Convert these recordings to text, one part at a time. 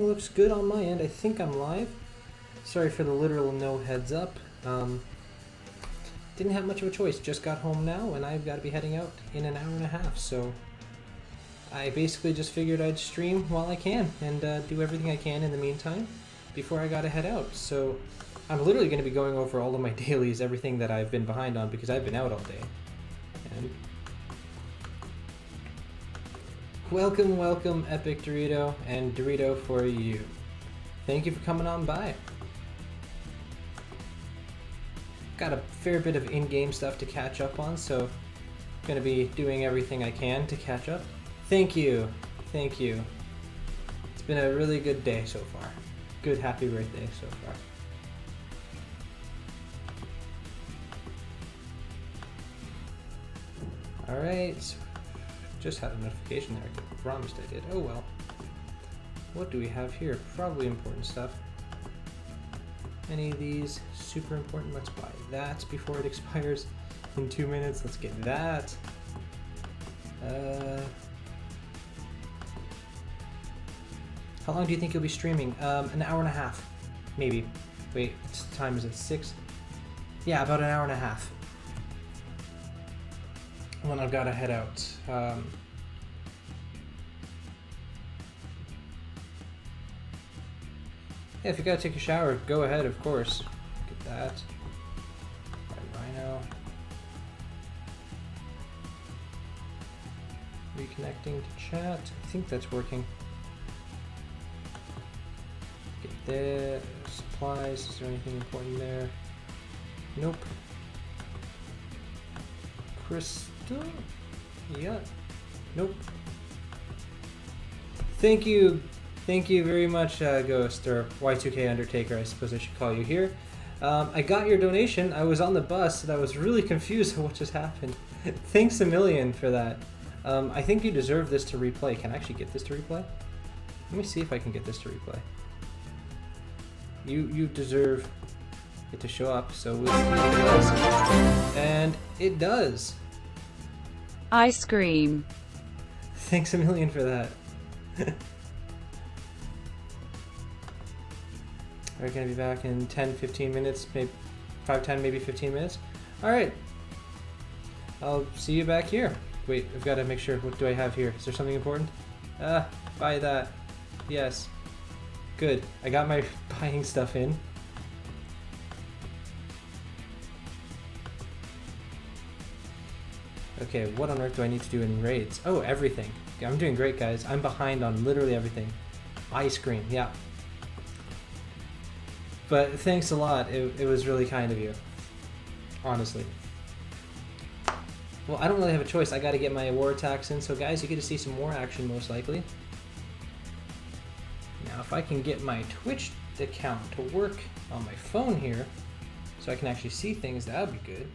Looks good on my end. I think I'm live. Sorry for the literal no heads up. Didn't have much of a choice. Just got home now, and I've got to be heading out in an hour and a half. So I basically just figured I'd stream while I can and do everything I can in the meantime before I got to head out. So I'm literally going to be going over all of my dailies, everything that I've been behind on because I've been out all day. And welcome, Epic Dorito and Dorito for you. Thank you for coming on by. Got a fair bit of in-game stuff to catch up on, so I'm going to be doing everything I can to catch up. Thank you. Thank you. It's been a really good day so far. Good, happy birthday so far. Alright, so just had a notification there. I promised I did. Oh well. What do we have here? Probably important stuff. Any of these super important? Let's buy that before it expires in 2 minutes. Let's get that. How long do you think you'll be streaming? An hour and a half, maybe. Wait, what time is it? 6? Yeah, about an hour and a half. When I've got to head out. Yeah, if you gotta take a shower, go ahead, of course. Get that. Rhino. Reconnecting to chat. I think that's working. Get there. Supplies. Is there anything important there? Nope. Crystal? Yeah. Nope. Thank you. Thank you very much, Ghost, or Y2K Undertaker, I suppose I should call you here. I got your donation. I was on the bus, and I was really confused on what just happened. Thanks a million for that. I think you deserve this to replay. Can I actually get this to replay? Let me see if I can get this to replay. You deserve it to show up, so we'll see if it does. And it does. I scream. Thanks a million for that. We're going to be back in 10, 15 minutes, maybe 5, 10, maybe 15 minutes. All right. I'll see you back here. Wait, I've got to make sure. What do I have here? Is there something important? Buy that. Yes. Good. I got my buying stuff in. Okay, what on earth do I need to do in raids? Oh, everything. Okay, I'm doing great, guys. I'm behind on literally everything. Ice cream, yeah. But thanks a lot. It was really kind of you. Honestly. Well, I don't really have a choice. I got to get my war attacks in. So guys, you get to see some more action most likely. Now, if I can get my Twitch account to work on my phone here, so I can actually see things, that would be good.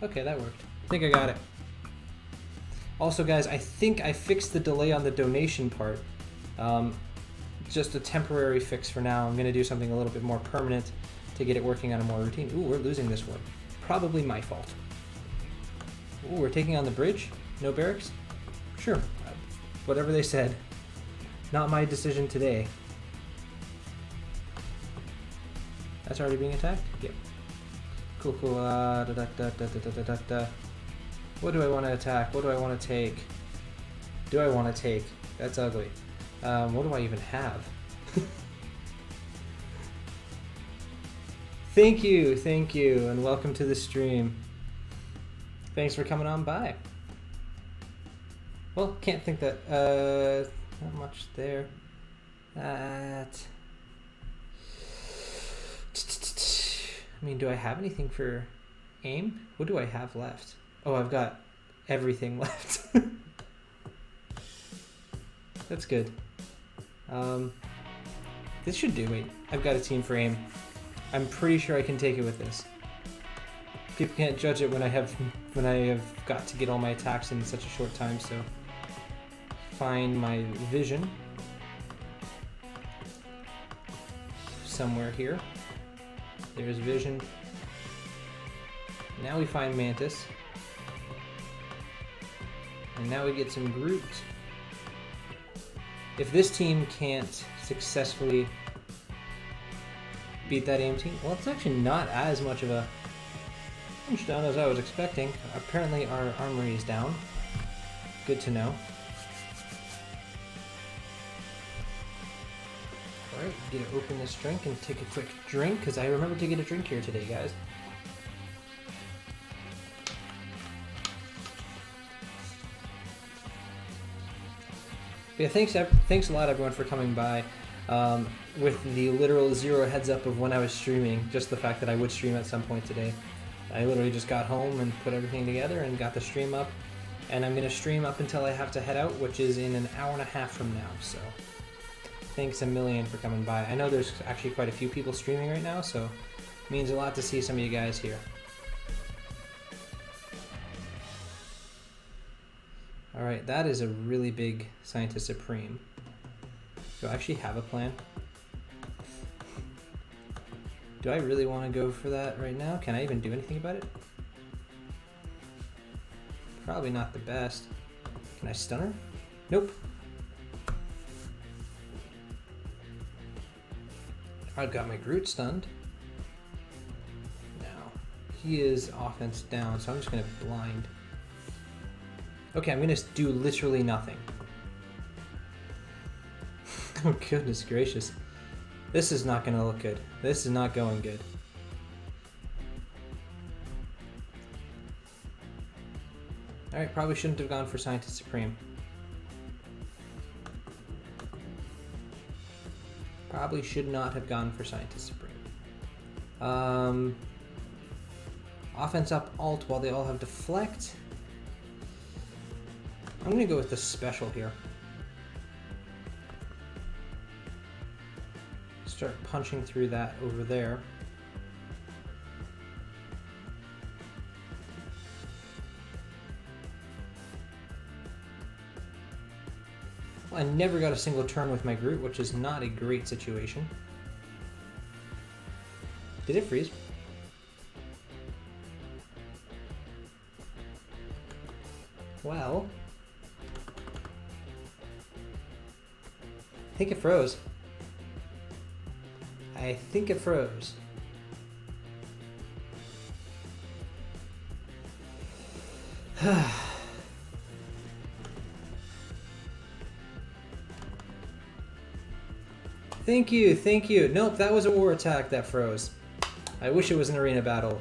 Okay, that worked. I think I got it. Also, guys, I think I fixed the delay on the donation part. Just a temporary fix for now. I'm going to do something a little bit more permanent to get it working on a more routine. Ooh, we're losing this one. Probably my fault. Ooh, we're taking on the bridge? No barracks? Sure. Whatever they said. Not my decision today. That's already being attacked? Yep. Cool, cool. What do I want to attack? What do I want to take? Do I want to take? That's ugly. What do I even have? Thank you, and welcome to the stream. Thanks for coming on by. Well, can't think that, not much there. That... I mean, do I have anything for aim? What do I have left? Oh, I've got everything left. That's good. This should do. Wait, I've got a team for aim. I'm pretty sure I can take it with this. People can't judge it when I have got to get all my attacks in such a short time. So find my vision somewhere here. There's vision. Now we find Mantis. And now we get some Groot. if this team can't successfully beat that aim team, well, it's actually not as much of a punch down as I was expecting. Apparently our armory is down. Good to know. Alright, get to open this drink and take a quick drink, because I remembered to get a drink here today, guys. But yeah, thanks a lot, everyone, for coming by. With the literal zero heads up of when I was streaming, just the fact that I would stream at some point today. I literally just got home and put everything together and got the stream up. And I'm going to stream up until I have to head out, which is in an hour and a half from now, so thanks a million for coming by. I know there's actually quite a few people streaming right now, so it means a lot to see some of you guys here. Alright, that is a really big Scientist Supreme. Do I actually have a plan? Do I really want to go for that right now? Can I even do anything about it? Probably not the best. Can I stun her? Nope. I've got my Groot stunned. Now, he is offense down, so I'm just going to blind. Okay, I'm going to do literally nothing. Oh, goodness gracious. This is not going to look good. This is not going good. Alright, probably shouldn't have gone for Scientist Supreme. Probably should not have gone for Scientist Supreme. Offense up alt while they all have deflect. I'm going to go with the special here. Start punching through that over there. Well, I never got a single turn with my Groot, which is not a great situation. Did it freeze? Well, I think it froze. I think it froze. Thank you, thank you. Nope, that was a war attack that froze. I wish it was an arena battle.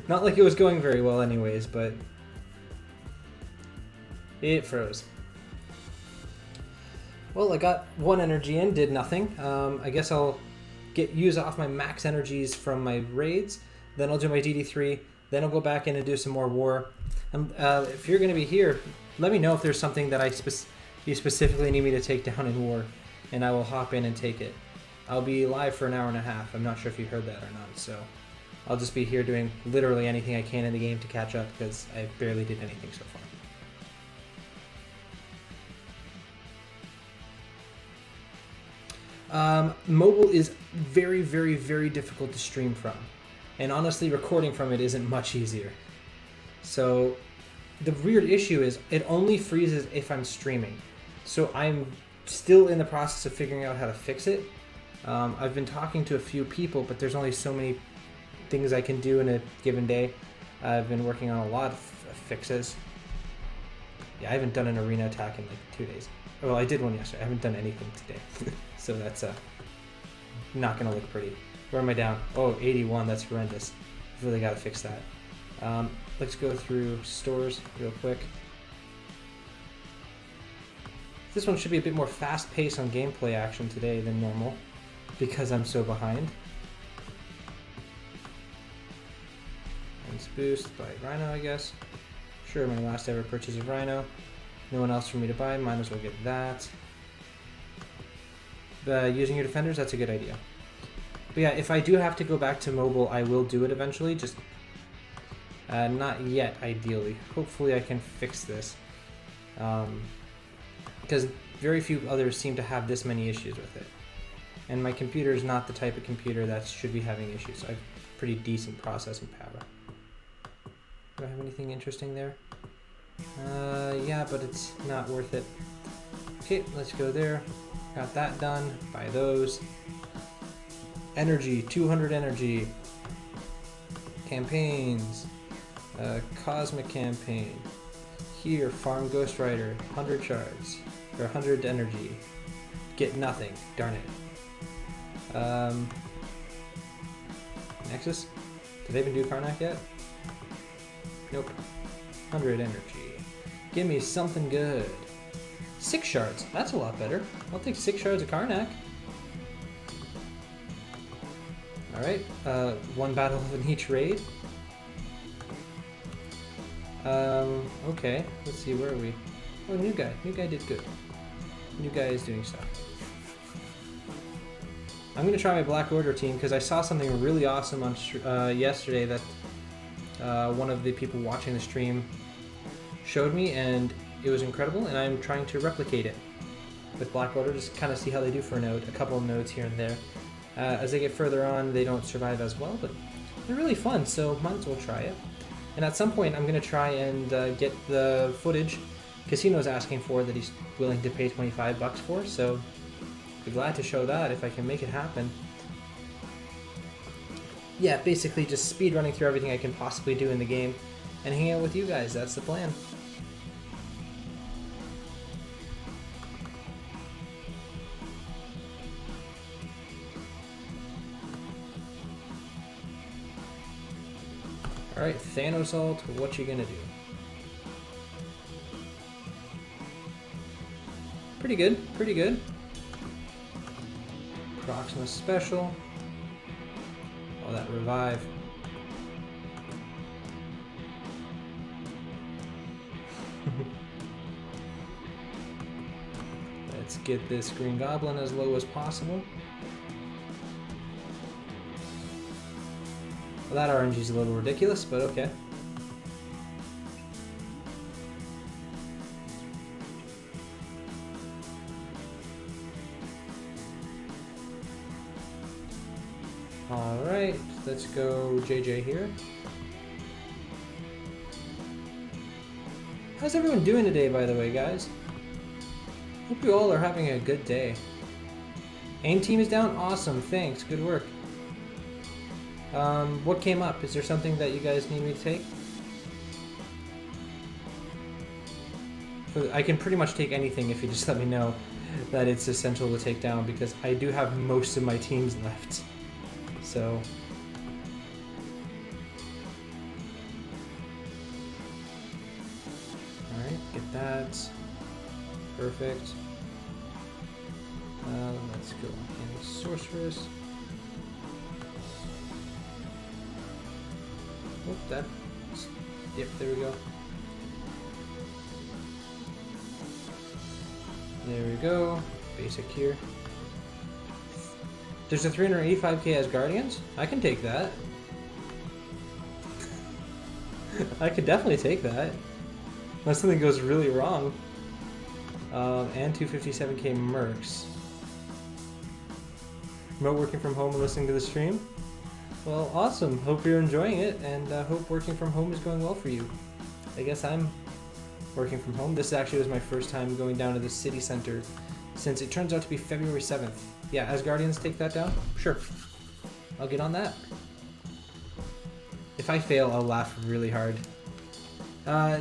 Not like it was going very well anyways, but it froze. Well, I got one energy in, did nothing. I guess I'll use off my max energies from my raids, then I'll do my DD3, then I'll go back in and do some more war. If you're going to be here, let me know if there's something that you specifically need me to take down in war, and I will hop in and take it. I'll be live for an hour and a half. I'm not sure if you heard that or not, so I'll just be here doing literally anything I can in the game to catch up, because I barely did anything so far. Mobile is very, very, very difficult to stream from, and honestly recording from it isn't much easier. So the weird issue is it only freezes if I'm streaming, so I'm still in the process of figuring out how to fix it. I've been talking to a few people, but there's only so many things I can do in a given day. I've been working on a lot of fixes. Yeah, I haven't done an arena attack in like 2 days. Well, I did one yesterday. I haven't done anything today. So that's not going to look pretty. Where am I down? Oh, 81. That's horrendous. Really got to fix that. Let's go through stores real quick. This one should be a bit more fast-paced on gameplay action today than normal, because I'm so behind. Let's boost by Rhino, I guess. Sure, my last ever purchase of Rhino. No one else for me to buy, might as well get that. Using your defenders, that's a good idea. But yeah, if I do have to go back to mobile, I will do it eventually, just not yet, ideally. Hopefully I can fix this. Because very few others seem to have this many issues with it. And my computer is not the type of computer that should be having issues. I have pretty decent processing power. Do I have anything interesting there? Yeah, but it's not worth it. Okay, let's go there. Got that done. Buy those. Energy, 200 energy. Campaigns. Cosmic campaign. Here, farm Ghost Rider, 100 shards. Or 100 energy. Get nothing. Darn it. Nexus? Did they even do Karnak yet? Nope. 100 energy. Give me something good. 6 shards. That's a lot better. I'll take 6 shards of Karnak. Alright. 1 battle in each raid. Okay. Let's see, where are we? Oh, new guy. New guy did good. New guy is doing stuff. I'm going to try my Black Order team because I saw something really awesome on yesterday that one of the people watching the stream showed me, and it was incredible, and I'm trying to replicate it with Black Order, just kind of see how they do for a node, a couple of nodes here and there. As they get further on, they don't survive as well, but they're really fun, so might as well try it. And at some point, I'm going to try and get the footage Casino's asking for that he's willing to pay 25 bucks for, so be glad to show that if I can make it happen. Yeah, basically just speed running through everything I can possibly do in the game and hang out with you guys. That's the plan. Alright, Thanos ult, what you gonna do? Pretty good, pretty good. Proxima special. Oh, that revive. Let's get this Green Goblin as low as possible. Well, that RNG is a little ridiculous, but okay. Alright, let's go JJ here. How's everyone doing today, by the way, guys? Hope you all are having a good day. AIM team is down? Awesome, thanks, good work. What came up? Is there something that you guys need me to take? I can pretty much take anything if you just let me know that it's essential to take down, because I do have most of my teams left. So... Alright, get that. Perfect. Let's go in Sorceress. Oh, that. Yep, there we go. There we go. Basic here. There's a 385k as Guardians? I can take that. I could definitely take that. Unless something goes really wrong. And 257k Mercs. Remote working from home and listening to the stream? Well, awesome. Hope you're enjoying it, and hope working from home is going well for you. I guess I'm working from home. This actually was my first time going down to the city center since it turns out to be February 7th. Yeah, as Guardians, take that down? Sure. I'll get on that. If I fail, I'll laugh really hard.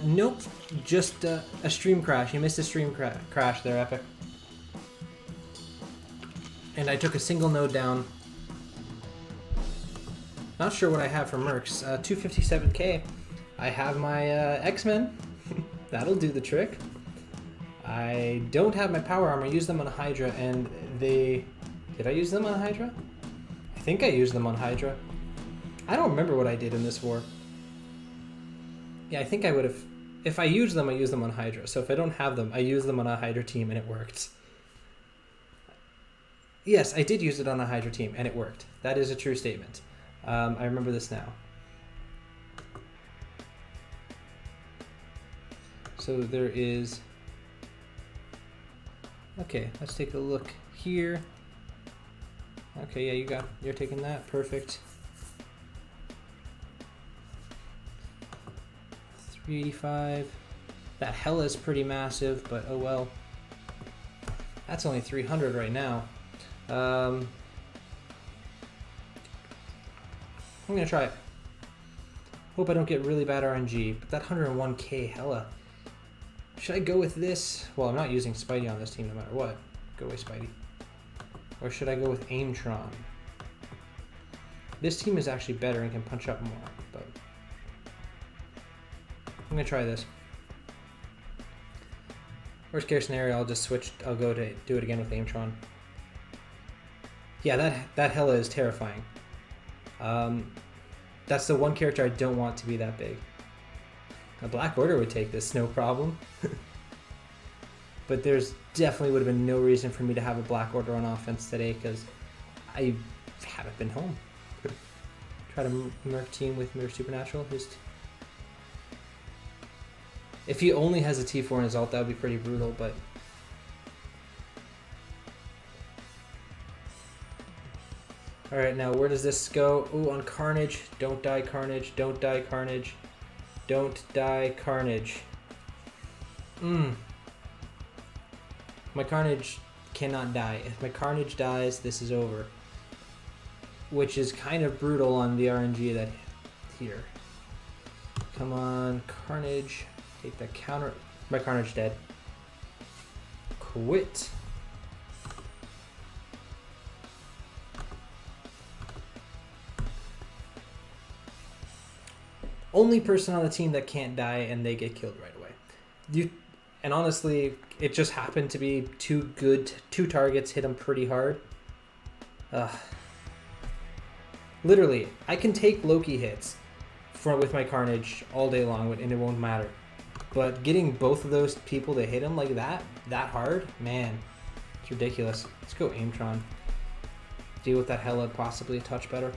Nope. Just a stream crash. You missed a stream crash there, Epic. And I took a single node down. Not sure what I have for Mercs. 257k. I have my X-Men. That'll do the trick. I don't have my power armor. I used them on Hydra, and they... Did I use them on Hydra? I think I used them on Hydra. I don't remember what I did in this war. Yeah, I think I would have... If I used them, I used them on Hydra. So if I don't have them, I use them on a Hydra team, and it worked. Yes, I did use it on a Hydra team, and it worked. That is a true statement. I remember this now. So there is... Okay, let's take a look here. Okay, yeah, you're taking that. Perfect. 385. That Hela is pretty massive, but oh well. That's only 300 right now. I'm gonna try it. Hope I don't get really bad RNG, but that 101k hella. Should I go with this? Well, I'm not using Spidey on this team no matter what. Go away, Spidey. Or should I go with Aimtron? This team is actually better and can punch up more, but I'm gonna try this. Worst case scenario, I'll just switch. I'll go to do it again with Aimtron. Yeah, that hella is terrifying. That's the one character I don't want to be that big. A Black Order would take this, no problem. But there's definitely would have been no reason for me to have a Black Order on offense today because I haven't been home. Try to merc team with Mirror Supernatural. If he only has a T4 in his ult, that would be pretty brutal, but... Alright, now where does this go? Ooh, on Carnage. Don't die, Carnage. Don't die, Carnage. Don't die, Carnage. My Carnage cannot die. If my Carnage dies, this is over. Which is kind of brutal on the RNG that here. Come on, Carnage. Take that counter. My Carnage dead. Quit. Only person on the team that can't die and they get killed right away. And honestly, it just happened to be two targets hit him pretty hard. Literally, I can take Loki hits with my Carnage all day long and it won't matter. But getting both of those people to hit him like that hard, man, it's ridiculous. Let's go Aimtron. Deal with that hella possibly a touch better.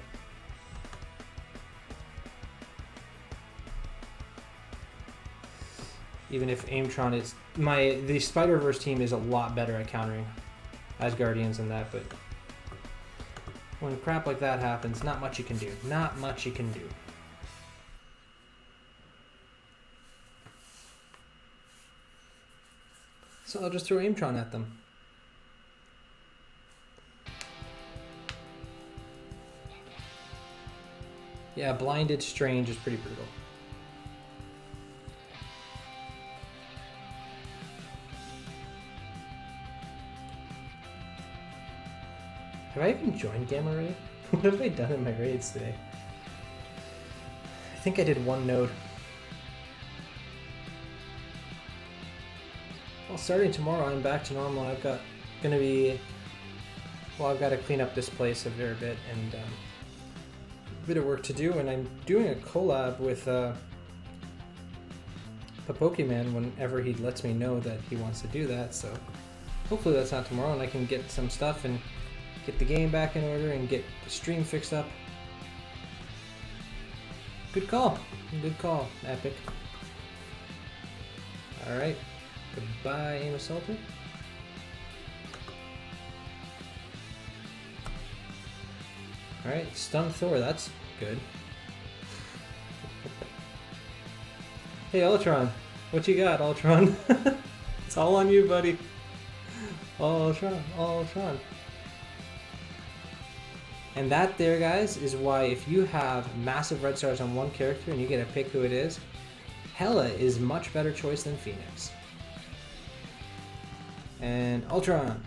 Even if Aimtron is... The Spider-Verse team is a lot better at countering Asgardians than that, but... When crap like that happens, not much you can do. Not much you can do. So I'll just throw Aimtron at them. Yeah, Blinded Strange is pretty brutal. Have I even joined Gamma Raid? What have I done in my raids today? I think I did one node. Well, starting tomorrow, I'm back to normal. I've got I've got to clean up this place a fair bit and a bit of work to do. And I'm doing a collab with the Pokemon whenever he lets me know that he wants to do that. So hopefully that's not tomorrow, and I can get some stuff and get the game back in order and get the stream fixed up. Good call. Good call, Epic. Alright. Goodbye, Aim Assaulter. Alright, Stun Thor, that's good. Hey, Ultron. What you got, Ultron? It's all on you, buddy. Ultron. And that there, guys, is why if you have massive red stars on one character and you get to pick who it is, Hela is much better choice than Phoenix. And Ultron.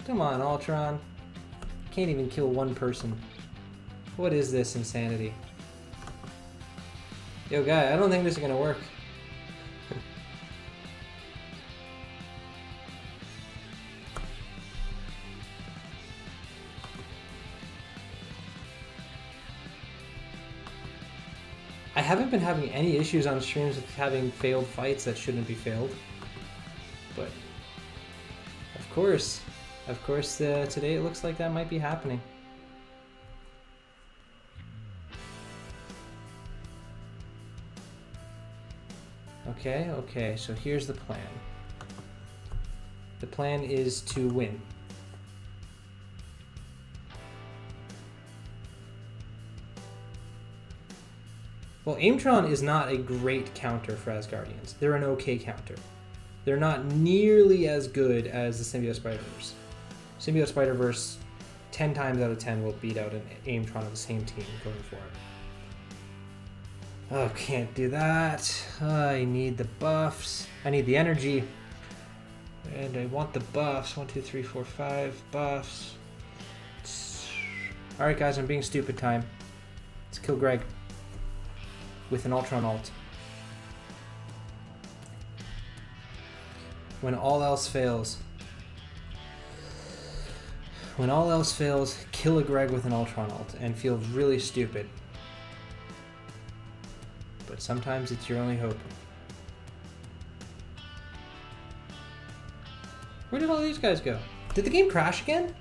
Come on, Ultron. Can't even kill one person. What is this insanity? Yo, guy, I don't think this is gonna work. I haven't been having any issues on streams with having failed fights that shouldn't be failed. But, of course, today it looks like that might be happening. Okay, so here's the plan. The plan is to win. Well, Aimtron is not a great counter for Asgardians. They're an okay counter. they're not nearly as good as the Symbiote Spider-Verse. Symbiote Spider-Verse 10 times out of 10 will beat out an Aimtron of the same team going for it. Oh, can't do that. I need the buffs. I need the energy. And I want the buffs. 1, 2, 3, 4, 5 buffs. Alright guys, I'm being stupid time. Let's kill Greg. With an Ultron ult. When all else fails. When all else fails, kill a Greg with an Ultron ult and feel really stupid. But sometimes it's your only hope. Where did all these guys go? Did the game crash again?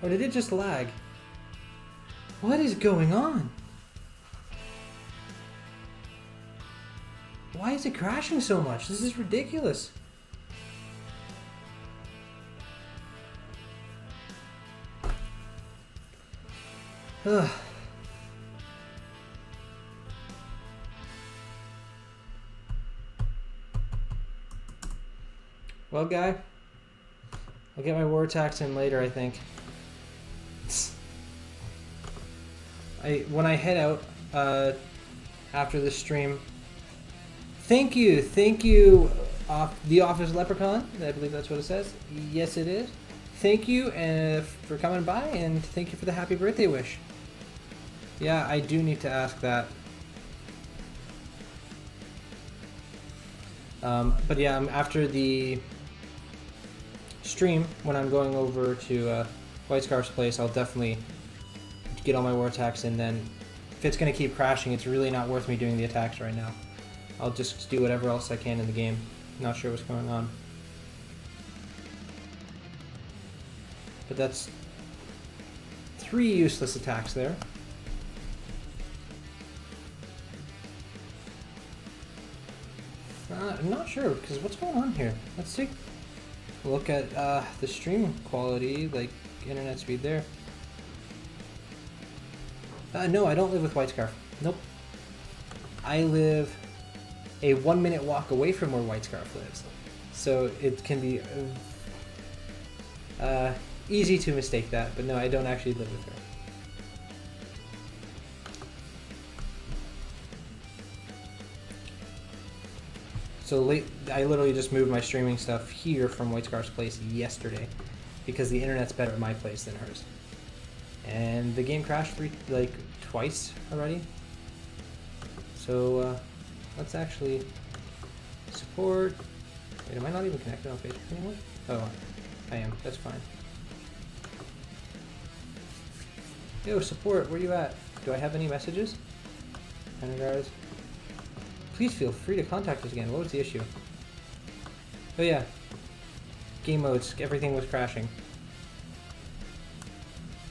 Or did it just lag? What is going on? Why is it crashing so much? This is ridiculous. Ugh. Well, guy, I'll get my war attacks in later, I think. When I head out after the stream, thank you, the Office Leprechaun. I believe that's what it says. Yes, it is. Thank you for coming by, and thank you for the happy birthday wish. Yeah, I do need to ask that. But yeah, after the stream, when I'm going over to White Scarf's place, I'll definitely get all my war attacks, and then if it's going to keep crashing, it's really not worth me doing the attacks right now. I'll just do whatever else I can in the game. Not sure what's going on. But that's 3 useless attacks there. I'm not sure, because what's going on here? Let's take a look at the stream quality, like internet speed there. No, I don't live with White Scarf. Nope. I live a 1-minute walk away from where White Scarf lives. So it can be easy to mistake that, but no, I don't actually live with her. So I literally just moved my streaming stuff here from White Scarf's place yesterday because the internet's better at my place than hers. And the game crashed twice already. So let's actually support. Wait, am I not even connected on Facebook anymore? Oh, I am. That's fine. Yo, support, where you at? Do I have any messages? Kind regards. Please feel free to contact us again. What was the issue? Oh yeah. Game modes. Everything was crashing.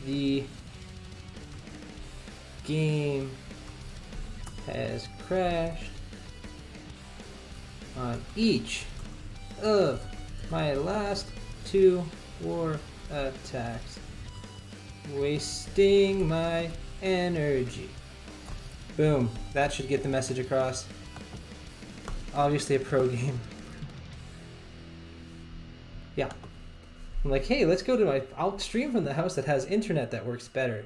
The game has crashed on each of my last 2 war attacks, wasting my energy. Boom. That should get the message across. Obviously a pro game. Yeah. I'm like, hey, let's go to I'll stream from the house that has internet that works better.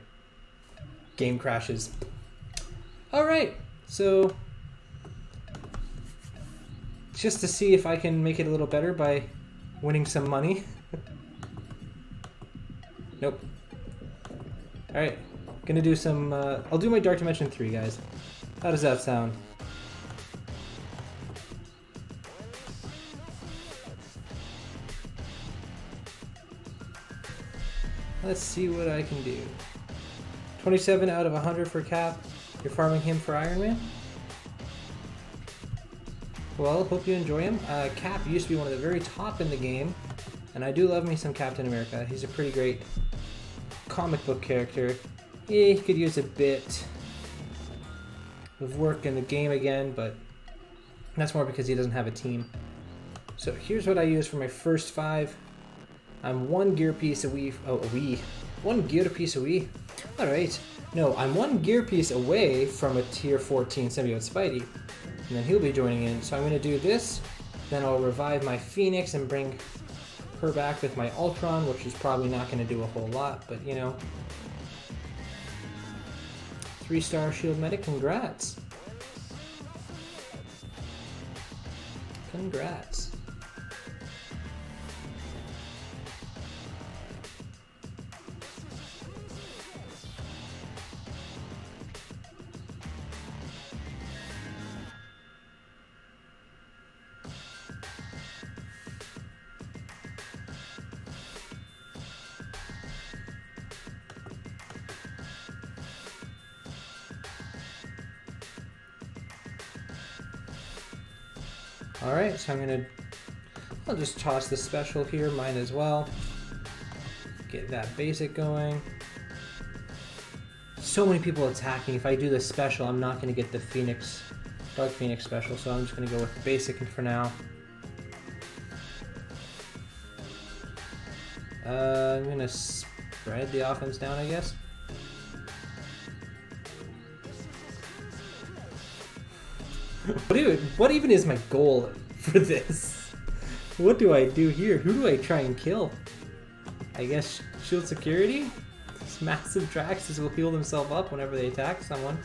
Game crashes. Alright, so just to see if I can make it a little better by winning some money. Nope. Alright, gonna do some, I'll do my Dark Dimension 3, guys. How does that sound? Let's see what I can do. 27 out of 100 for Cap. You're farming him for Iron Man? Well, hope you enjoy him. Cap used to be one of the very top in the game, and I do love me some Captain America. He's a pretty great comic book character. Yeah, he could use a bit of work in the game again, but that's more because he doesn't have a team. So here's what I use for my first 5. I'm 1 gear piece away. One gear piece away. All right. No, I'm 1 gear piece away from a tier 14 symbiote Spidey. And then he'll be joining in. So I'm going to do this. Then I'll revive my Phoenix and bring her back with my Ultron, which is probably not going to do a whole lot, but you know. 3-star shield medic, congrats. Congrats. Alright, so I'll just toss the special here, mine as well. Get that basic going. So many people attacking. If I do the special, I'm not going to get the Phoenix, Dark Phoenix special, so I'm just going to go with the basic for now. I'm going to spread the offense down, I guess. What even is my goal for this? What do I do here? Who do I try and kill? I guess shield security? These massive Draxes will heal themselves up whenever they attack someone.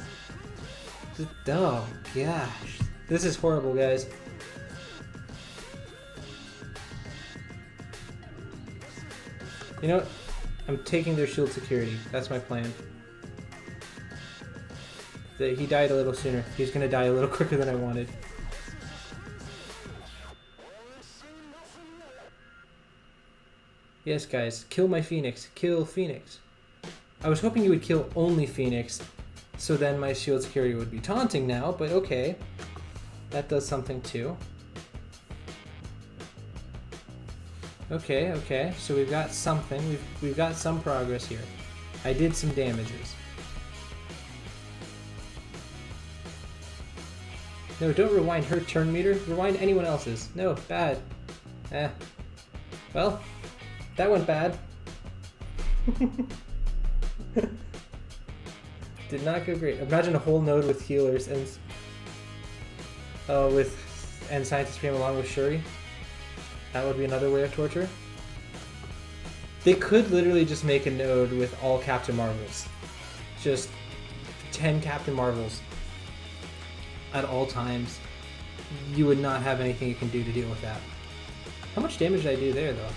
Oh gosh. This is horrible, guys. You know what? I'm taking their shield security. That's my plan. He died a little sooner. He's gonna die a little quicker than I wanted. Yes, guys, kill my Phoenix. Kill Phoenix. I was hoping you would kill only Phoenix, so then my shield security would be taunting now, but okay. That does something too. Okay, so we've got something. We've got some progress here. I did some damages. No, don't rewind her turn meter. Rewind anyone else's. No, bad. Well, that went bad. Did not go great. Imagine a whole node with healers and Scientist Stream along with Shuri. That would be another way of torture. They could literally just make a node with all Captain Marvels. Just 10 Captain Marvels. At all times, you would not have anything you can do to deal with that. How much damage did I do there, though?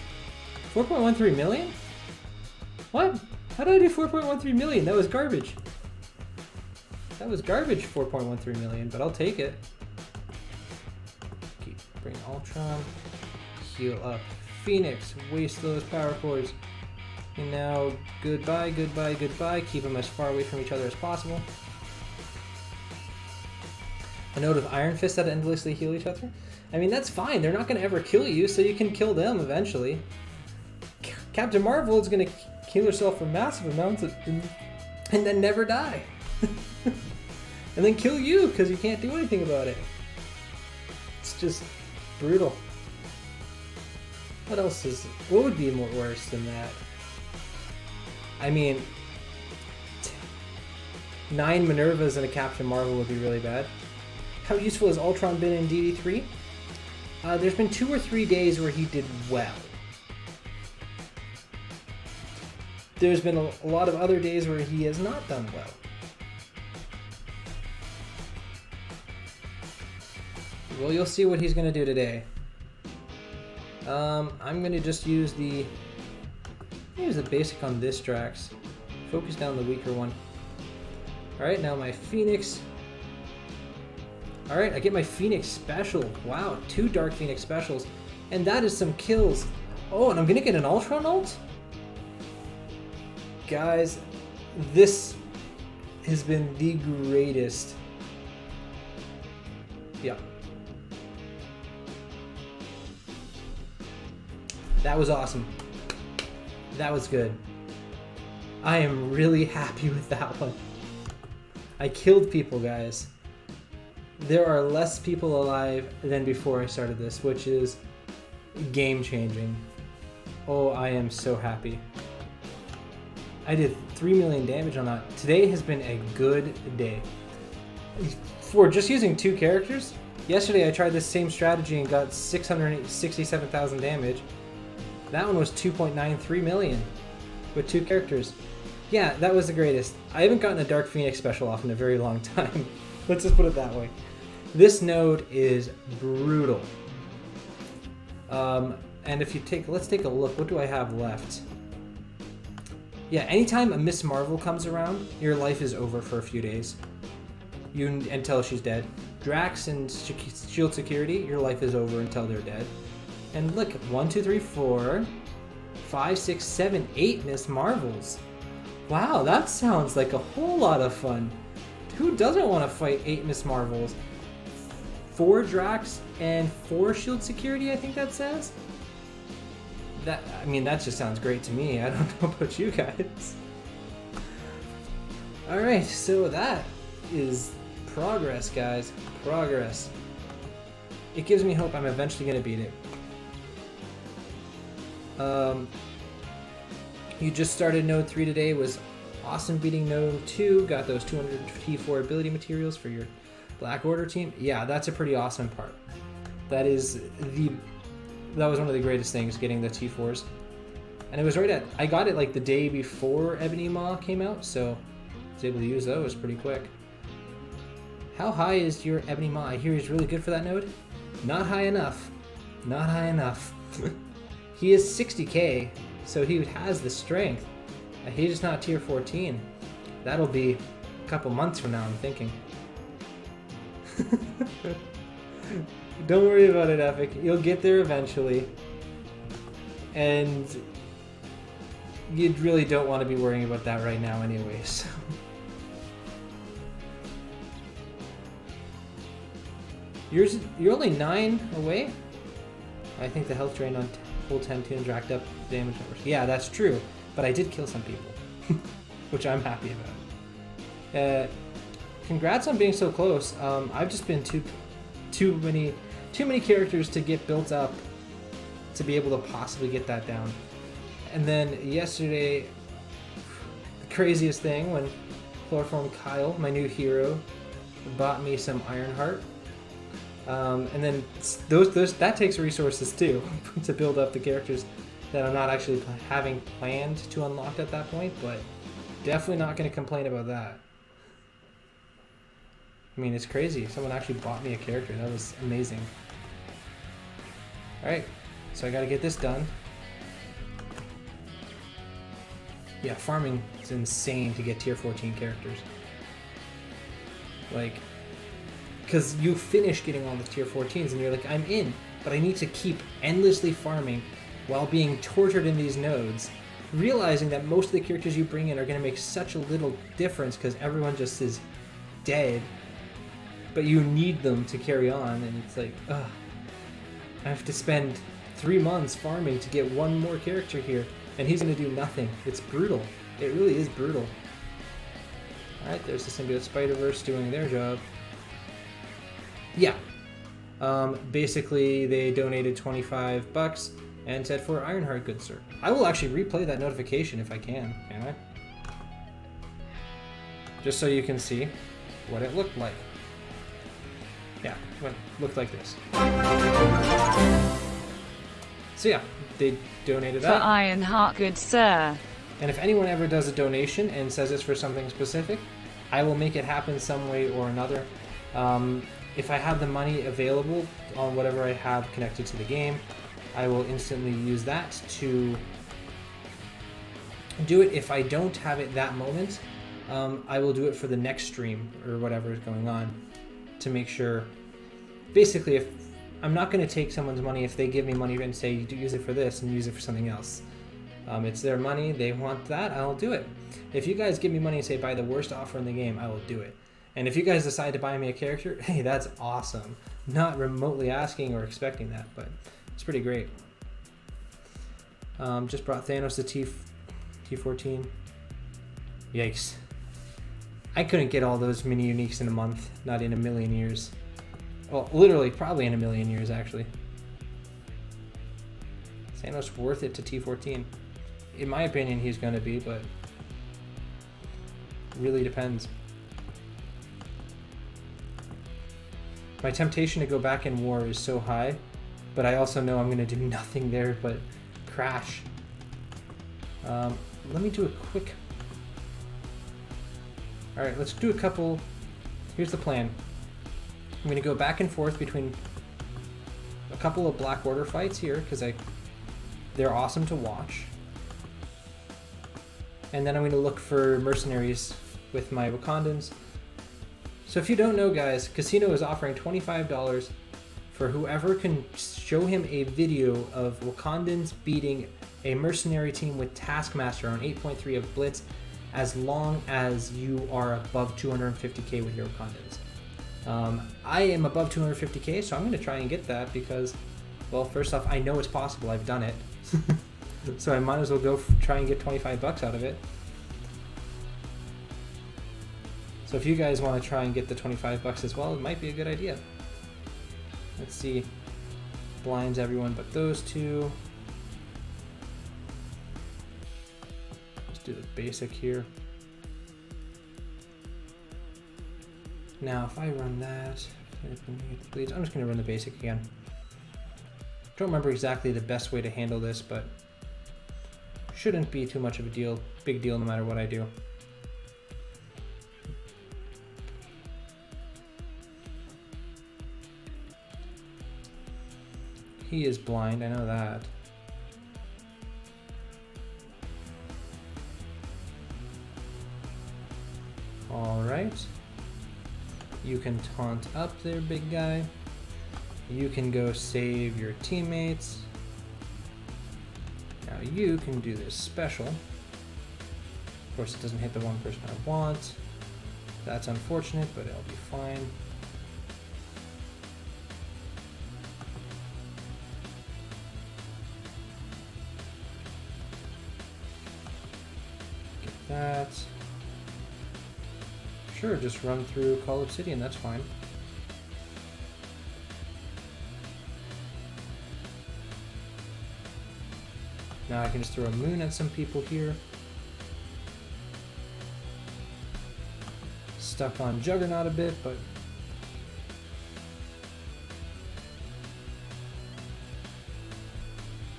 4.13 million? What? How did I do 4.13 million? That was garbage. That was garbage, 4.13 million, but I'll take it. Bring Ultron. Heal up Phoenix. Waste those power cores. And now, goodbye, goodbye, goodbye. Keep them as far away from each other as possible. A node of Iron Fist that endlessly heal each other? I mean, that's fine. They're not going to ever kill you, so you can kill them eventually. Captain Marvel is going to heal herself for massive amounts and then never die. And then kill you because you can't do anything about it. It's just brutal. What would be more worse than that? I mean, 9 Minervas and a Captain Marvel would be really bad. How useful has Ultron been in DD3? There's been 2 or 3 days where he did well. There's been a lot of other days where he has not done well. Well, you'll see what he's going to do today. I'm going to just use the basic on this Drax. Focus down the weaker one. Alright, now my Phoenix. Alright, I get my Phoenix special. Wow, 2 Dark Phoenix specials. And that is some kills. Oh, and I'm going to get an Ultron ult? Guys, this has been the greatest. Yeah. That was awesome. That was good. I am really happy with that one. I killed people, guys. There are less people alive than before I started this, which is game-changing. Oh, I am so happy. I did 3 million damage on that. Today has been a good day. for just using 2 characters. Yesterday I tried this same strategy and got 667,000 damage. That one was 2.93 million with 2 characters. Yeah, that was the greatest. I haven't gotten a Dark Phoenix special off in a very long time. Let's just put it that way. This node is brutal. And if you let's take a look. What do I have left? Yeah, anytime a Miss Marvel comes around, your life is over for a few days. Until she's dead. Drax and Shield Security, your life is over until they're dead. And look, 1, 2, 3, 4, 5, 6, 7, 8 Miss Marvels. Wow, that sounds like a whole lot of fun. Who doesn't want to fight 8 Miss Marvels? 4 Drax and 4 Shield Security, I think that says. That just sounds great to me. I don't know about you guys. Alright, so that is progress, guys. Progress. It gives me hope I'm eventually going to beat it. You just started Node 3 today. Was awesome beating Node 2. Got those 200 T4 ability materials for your Black Order team. Yeah, that's a pretty awesome part. That was one of the greatest things, getting the T4s. And it was I got it like the day before Ebony Maw came out, so I was able to use those pretty quick. How high is your Ebony Maw? I hear he's really good for that node. Not high enough. Not high enough. He is 60k, so he has the strength. He's just not tier 14. That'll be a couple months from now, I'm thinking. Don't worry about it, Epic. You'll get there eventually. And you really don't want to be worrying about that right now anyway, so. You're only 9 away? I think the health drain on full 10 tunes racked up damage numbers. Yeah, that's true. But I did kill some people, which I'm happy about. Congrats on being so close. I've just been too many characters to get built up to be able to possibly get that down. And then yesterday, the craziest thing when Chloroform Kyle, my new hero, bought me some Ironheart. And then that takes resources too to build up the characters that I'm not actually having planned to unlock at that point, but definitely not going to complain about that. I mean, it's crazy. Someone actually bought me a character. That was amazing. Alright, so I got to get this done. Yeah, farming is insane to get tier 14 characters. Like, because you finish getting all the tier 14s and you're like, I'm in, but I need to keep endlessly farming while being tortured in these nodes, realizing that most of the characters you bring in are going to make such a little difference because everyone just is dead, but you need them to carry on, and it's like, ugh, I have to spend 3 months farming to get one more character here, and he's going to do nothing. It's brutal. It really is brutal. Alright, there's the Symbiote Spider-Verse doing their job. Yeah. Basically, they donated $25 and said for Ironheart, good sir. I will actually replay that notification if I can I? Just so you can see what it looked like. Yeah, it looked like this. So yeah, they donated that. For Ironheart, good sir. And if anyone ever does a donation and says it's for something specific, I will make it happen some way or another. If I have the money available on whatever I have connected to the game, I will instantly use that to do it. If I don't have it that moment, I will do it for the next stream or whatever is going on to make sure. Basically, if I'm not going to take someone's money if they give me money and say, use it for this and use it for something else. It's their money. They want that. I'll do it. If you guys give me money and say, buy the worst offer in the game, I will do it. And if you guys decide to buy me a character, hey, that's awesome. Not remotely asking or expecting that, but it's pretty great. Just brought Thanos to T14. Yikes. I couldn't get all those mini uniques in a month, not in a million years. Well, literally, probably in a million years, actually. Thanos worth it to T14. In my opinion, he's going to be, but really depends. My temptation to go back in war is so high, but I also know I'm going to do nothing there but crash. Let me do a quick... Alright, let's do a couple... Here's the plan. I'm going to go back and forth between a couple of Black Order fights here, because they're awesome to watch. And then I'm going to look for mercenaries with my Wakandans. So if you don't know, guys, Casino is offering $25 for whoever can show him a video of Wakandans beating a mercenary team with Taskmaster on 8.3 of Blitz, as long as you are above 250k with your Wakandans. I am above 250k, so I'm going to try and get that because, well, first off, I know it's possible. I've done it. So I might as well go try and get 25 bucks out of it. So if you guys want to try and get the 25 bucks as well, it might be a good idea. Let's see. Blinds everyone but those two. Let's do the basic here. Now if I run that, I'm just going to run the basic again. Don't remember exactly the best way to handle this, but shouldn't be too much of a big deal no matter what I do. He is blind, I know that. Alright. You can taunt up there, big guy. You can go save your teammates. Now you can do this special. Of course, it doesn't hit the one person I want. That's unfortunate, but it'll be fine. Get that. Sure, just run through Call Obsidian, that's fine. Now I can just throw a moon at some people here. Stuck on Juggernaut a bit, but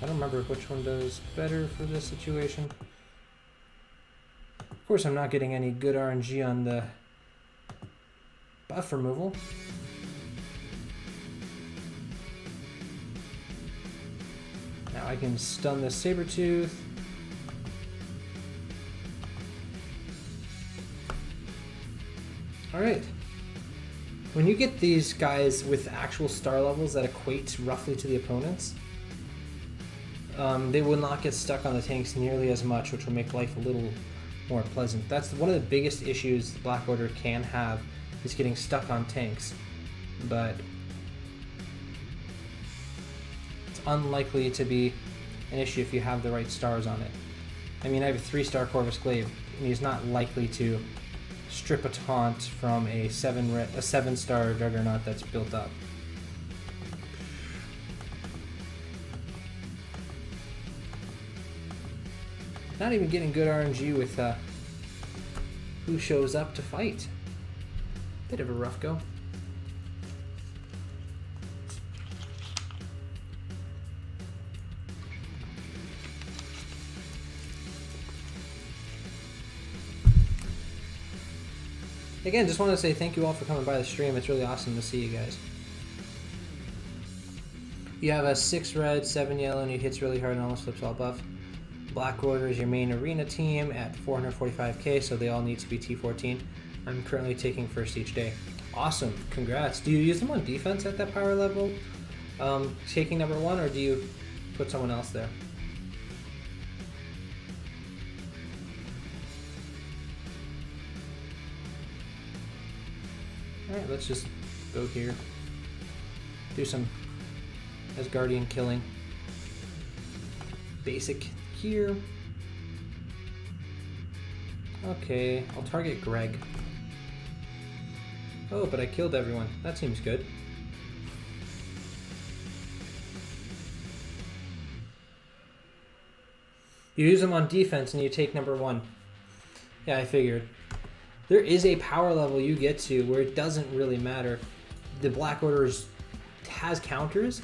I don't remember which one does better for this situation. Of course, I'm not getting any good RNG on the buff removal. Now I can stun this Sabertooth. Alright. When you get these guys with actual star levels that equate roughly to the opponents, they will not get stuck on the tanks nearly as much, which will make life a little more pleasant. That's one of the biggest issues the Black Order can have, is getting stuck on tanks. But it's unlikely to be an issue if you have the right stars on it. I mean, I have a 3-star Corvus Glaive, and he's not likely to strip a taunt from a 7-star Juggernaut that's built up. Not even getting good RNG with who shows up to fight. Bit of a rough go. Again, just want to say thank you all for coming by the stream. It's really awesome to see you guys. You have a 6 red, 7 yellow, and he hits really hard and almost flips all buff. Black Order is your main arena team at 445k, so they all need to be T14. I'm currently taking first each day. Awesome, congrats. Do you use them on defense at that power level, taking number 1, or do you put someone else there? Alright, let's just go here. Do some Asgardian killing. Basic here. Okay, I'll target Greg. Oh, but I killed everyone. That seems good. You use them on defense and you take number 1. Yeah, I figured. There is a power level you get to where it doesn't really matter. the Black Order has counters,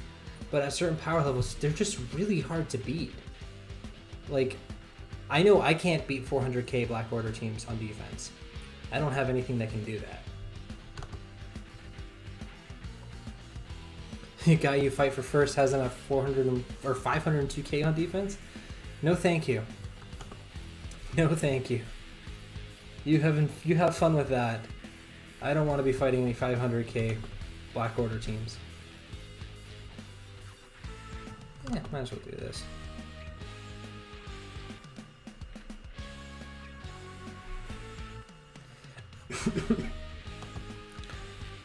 but at certain power levels, they're just really hard to beat. Like, I know I can't beat 400k Black Order teams on defense. I don't have anything that can do that. The guy you fight for first has enough 400 or 502k on defense? No thank you. No thank you. You have fun with that. I don't want to be fighting any 500k Black Order teams. Yeah, might as well do this.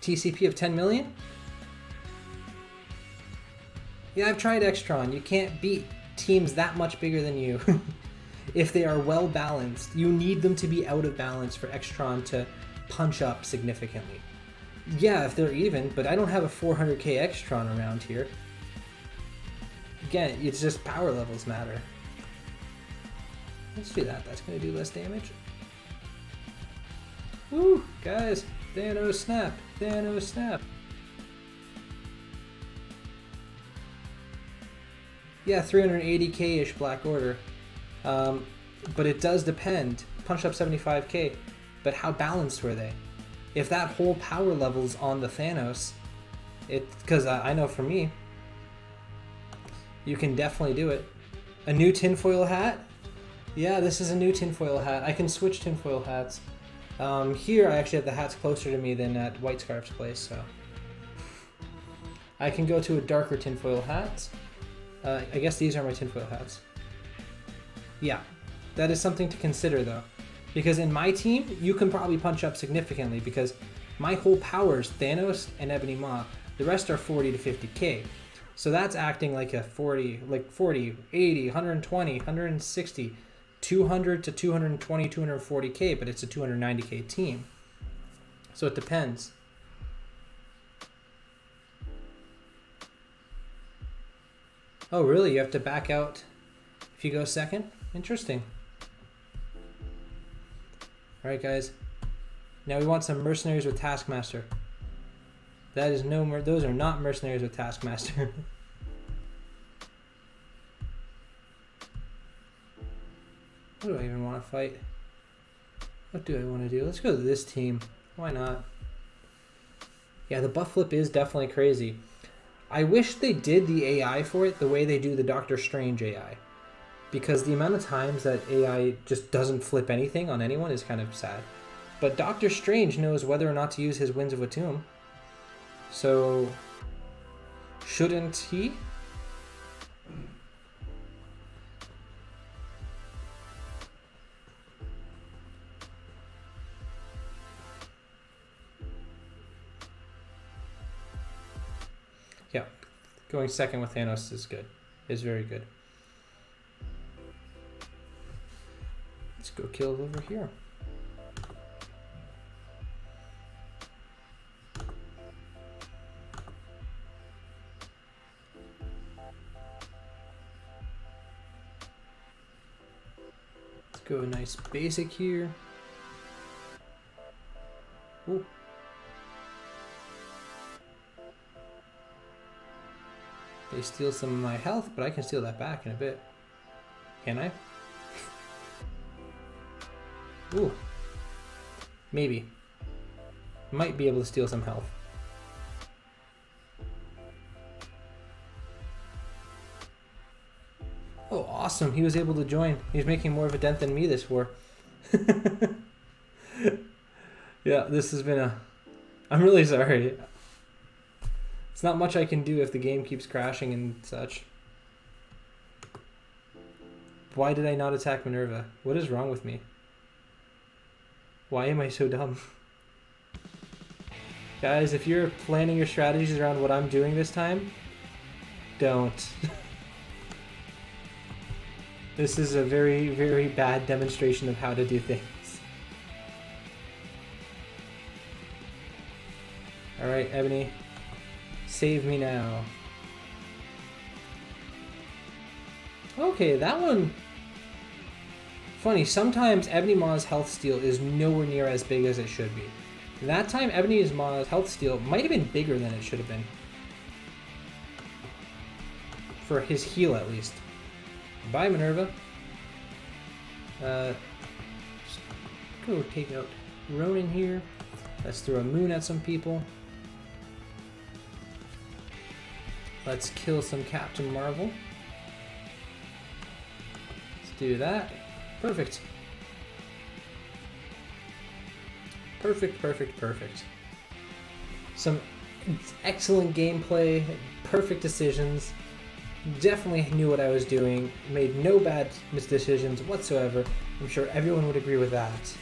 TCP of 10 million? Yeah, I've tried Extron. You can't beat teams that much bigger than you. If they are well balanced, you need them to be out of balance for Extron to punch up significantly. Yeah, if they're even, but I don't have a 400k Extron around here. Again, it's just power levels matter. Let's do that. That's going to do less damage. Woo, guys. Thanos snap. Thanos snap. Yeah, 380k-ish Black Order. But it does depend. Punched up 75k. But how balanced were they? If that whole power level's on the Thanos, because I know for me, you can definitely do it. A new tinfoil hat? Yeah, this is a new tinfoil hat. I can switch tinfoil hats. Here I actually have the hats closer to me than at White Scarf's place, so I can go to a darker tinfoil hat. I guess these are my tinfoil hats. Yeah, that is something to consider though, because in my team you can probably punch up significantly because my whole power is Thanos and Ebony Maw. The rest are 40 to 50k. So that's acting like a 40, 80, 120, 160, 200 to 220, 240k, but it's a 290k team. So it depends. Oh, really? You have to back out if you go second? Interesting. All right, guys. Now we want some mercenaries with Taskmaster. That is those are not mercenaries with Taskmaster. What do I even want to fight? What do I want to do? Let's go to this team. Why not? Yeah, the buff flip is definitely crazy. I wish they did the AI for it the way they do the Doctor Strange AI. Because the amount of times that AI just doesn't flip anything on anyone is kind of sad. But Doctor Strange knows whether or not to use his Winds of Atum. So, shouldn't he? Yeah, going second with Thanos is good. Is very good. Let's go kill over here. Go a nice basic here. Ooh. They steal some of my health, but I can steal that back in a bit. Can I? Ooh. Maybe. Might be able to steal some health. Oh, awesome. He was able to join. He's making more of a dent than me this war. Yeah, this has been I'm really sorry. It's not much I can do if the game keeps crashing and such. Why did I not attack Minerva? What is wrong with me? Why am I so dumb? Guys, if you're planning your strategies around what I'm doing this time, don't. This is a very, very bad demonstration of how to do things. Alright, Ebony. Save me now. Okay, that one... Funny, sometimes Ebony Maw's health steal is nowhere near as big as it should be. That time, Ebony's Maw's health steal might have been bigger than it should have been. For his heal, at least. Bye, Minerva. Just go take out Ronan here. Let's throw a moon at some people. Let's kill some Captain Marvel. Let's do that. Perfect. Perfect, perfect, perfect. Some excellent gameplay, perfect decisions. Definitely knew what I was doing. Made no bad decisions whatsoever. I'm sure everyone would agree with that.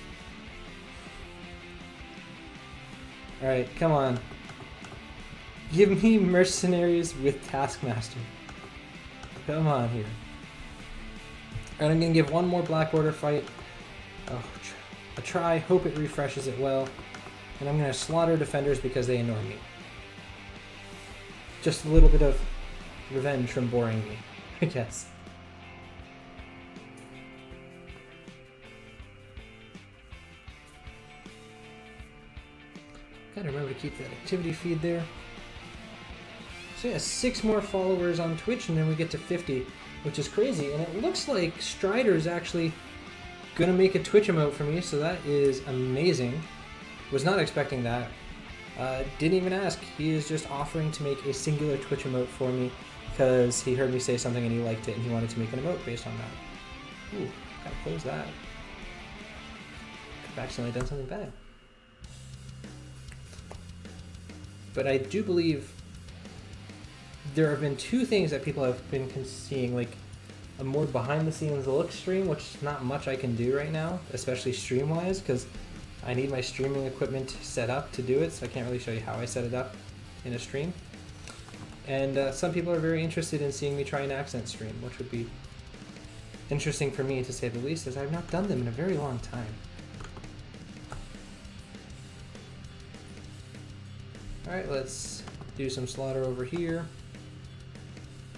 Alright, come on. Give me mercenaries with Taskmaster. Come on here. And I'm going to give one more Black Order fight a try, hope it refreshes it well. And I'm going to slaughter defenders because they annoy me. Just a little bit of revenge from boring me, I guess. Gotta remember to keep that activity feed there. So yeah, 6 more followers on Twitch and then we get to 50, which is crazy. And it looks like Strider is actually gonna make a Twitch emote for me, so that is amazing. Was not expecting that. Didn't even ask. He is just offering to make a singular Twitch emote for me because he heard me say something and he liked it and he wanted to make an emote based on that. Ooh, gotta close that. Could have accidentally done something bad. But I do believe there have been 2 things that people have been seeing, like a more behind the scenes look stream, which is not much I can do right now, especially stream wise, because I need my streaming equipment set up to do it, so I can't really show you how I set it up in a stream. And some people are very interested in seeing me try an accent stream, which would be interesting for me to say the least, as I've not done them in a very long time. Alright, let's do some slaughter over here.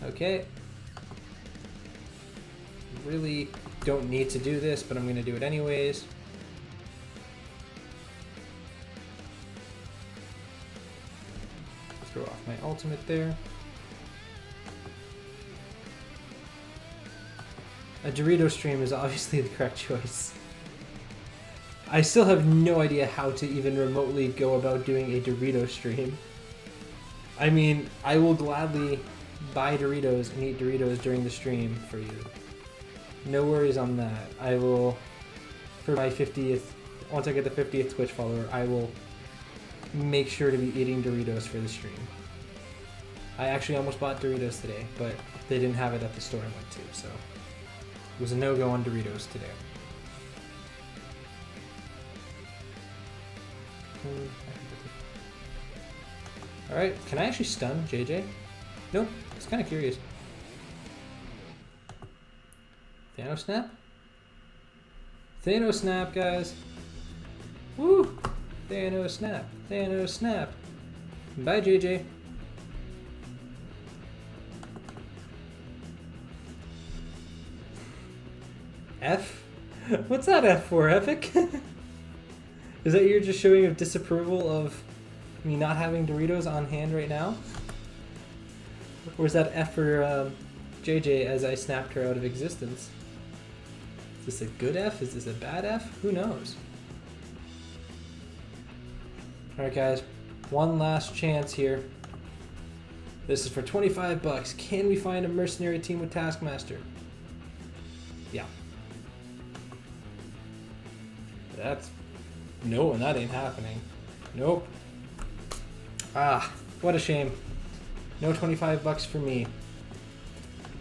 Okay. Really don't need to do this, but I'm going to do it anyways. Throw off my ultimate there. A Dorito stream is obviously the correct choice. I still have no idea how to even remotely go about doing a Dorito stream. I mean, I will gladly buy Doritos and eat Doritos during the stream for you. No worries on that. I will, for my 50th, once I get the 50th Twitch follower, I will make sure to be eating Doritos for the stream. I actually almost bought Doritos today, but they didn't have it at the store I went to, so it was a no-go on Doritos today. Alright, can I actually stun JJ? Nope, I was kind of curious. Thanos snap? Thanos snap, guys! Woo! Thanos snap! Thanos snap! Bye, JJ! F? What's that F for, Epic? Is that you're just showing a disapproval of me not having Doritos on hand right now? Or is that F for JJ as I snapped her out of existence? Is this a good F? Is this a bad F? Who knows? Alright guys, one last chance here. This is for 25 bucks. Can we find a mercenary team with Taskmaster? Yeah. That's... No, that ain't happening. Nope. Ah, what a shame. No 25 bucks for me.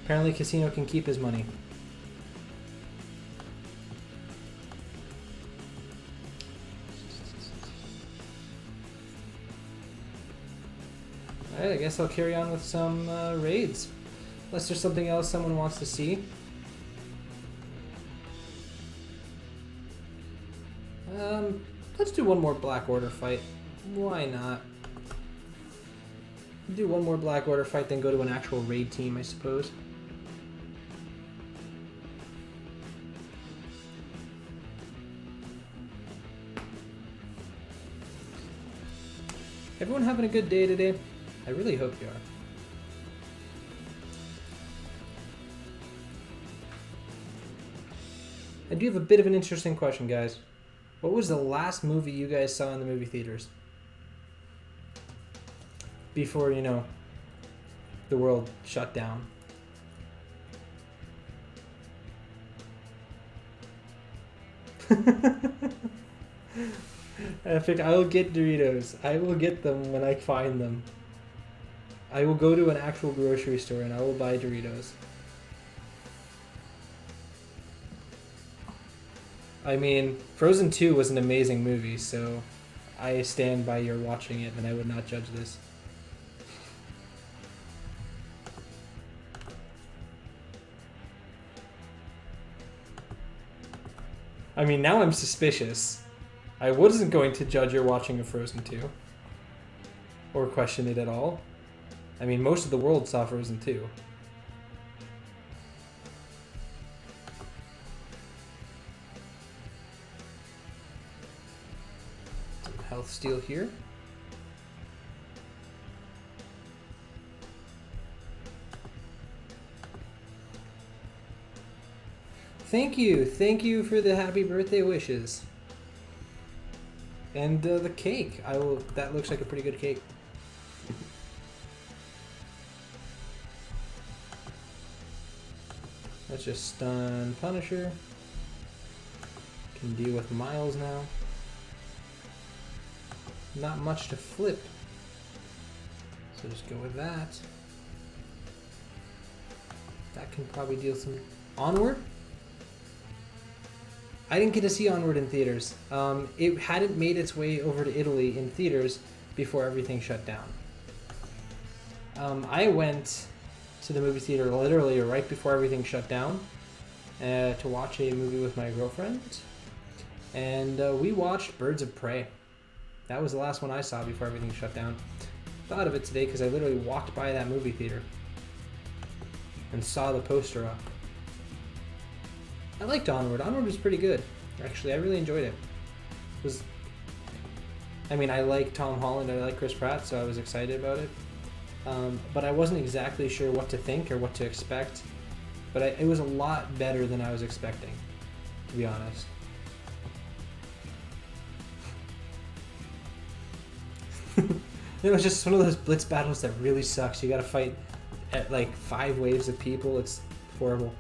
Apparently Casino can keep his money. Alright, I guess I'll carry on with some raids. Unless there's something else someone wants to see. Let's do one more Black Order fight. Why not? Do one more Black Order fight, then go to an actual raid team, I suppose. Everyone having a good day today? I really hope you are. I do have a bit of an interesting question, guys. What was the last movie you guys saw in the movie theaters? Before, you know, the world shut down. Epic, I will get Doritos. I will get them when I find them. I will go to an actual grocery store and I will buy Doritos. I mean, Frozen 2 was an amazing movie, so I stand by your watching it and I would not judge this. I mean, now I'm suspicious. I wasn't going to judge your watching of Frozen 2. Or question it at all. I mean, most of the world saw Frozen 2. Some health steal here. Thank you for the happy birthday wishes. And the cake, that looks like a pretty good cake. Let's just stun Punisher. Can deal with Miles now. Not much to flip. So just go with that. That can probably deal some... Onward? I didn't get to see Onward in theaters. It hadn't made its way over to Italy in theaters before everything shut down. I went to the movie theater literally right before everything shut down to watch a movie with my girlfriend. And we watched Birds of Prey. That was the last one I saw before everything shut down. Thought of it today because I literally walked by that movie theater and saw the poster up. I liked Onward. Onward was pretty good. Actually, I really enjoyed it. I like Tom Holland, I like Chris Pratt, so I was excited about it. But I wasn't exactly sure what to think or what to expect. But it was a lot better than I was expecting, to be honest. It was just one of those blitz battles that really sucks. You gotta fight at like 5 waves of people. It's horrible.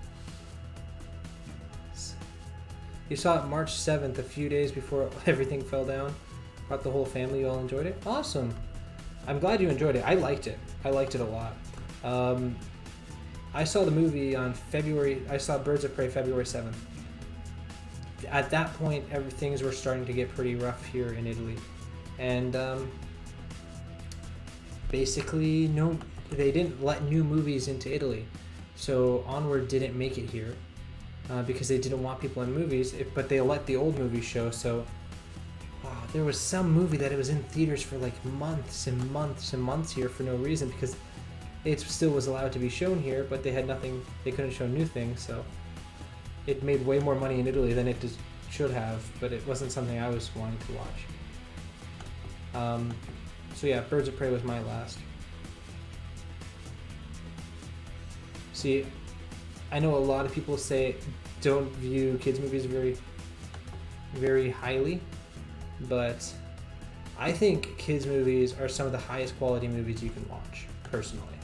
You saw it March 7th, a few days before everything fell down. Brought the whole family. You all enjoyed it? Awesome. I'm glad you enjoyed it. I liked it. I liked it a lot. I saw the movie on I saw Birds of Prey February 7th. At that point, things were starting to get pretty rough here in Italy. And basically, they didn't let new movies into Italy. So Onward didn't make it here. Because they didn't want people in movies, but they let the old movies show, so there was some movie that it was in theaters for like months and months and months here for no reason, because it still was allowed to be shown here, but they had nothing, they couldn't show new things, so it made way more money in Italy than it should have, but it wasn't something I was wanting to watch. So yeah, Birds of Prey was my last. See, I know a lot of people don't view kids' movies very, very highly, but I think kids' movies are some of the highest quality movies you can watch, personally.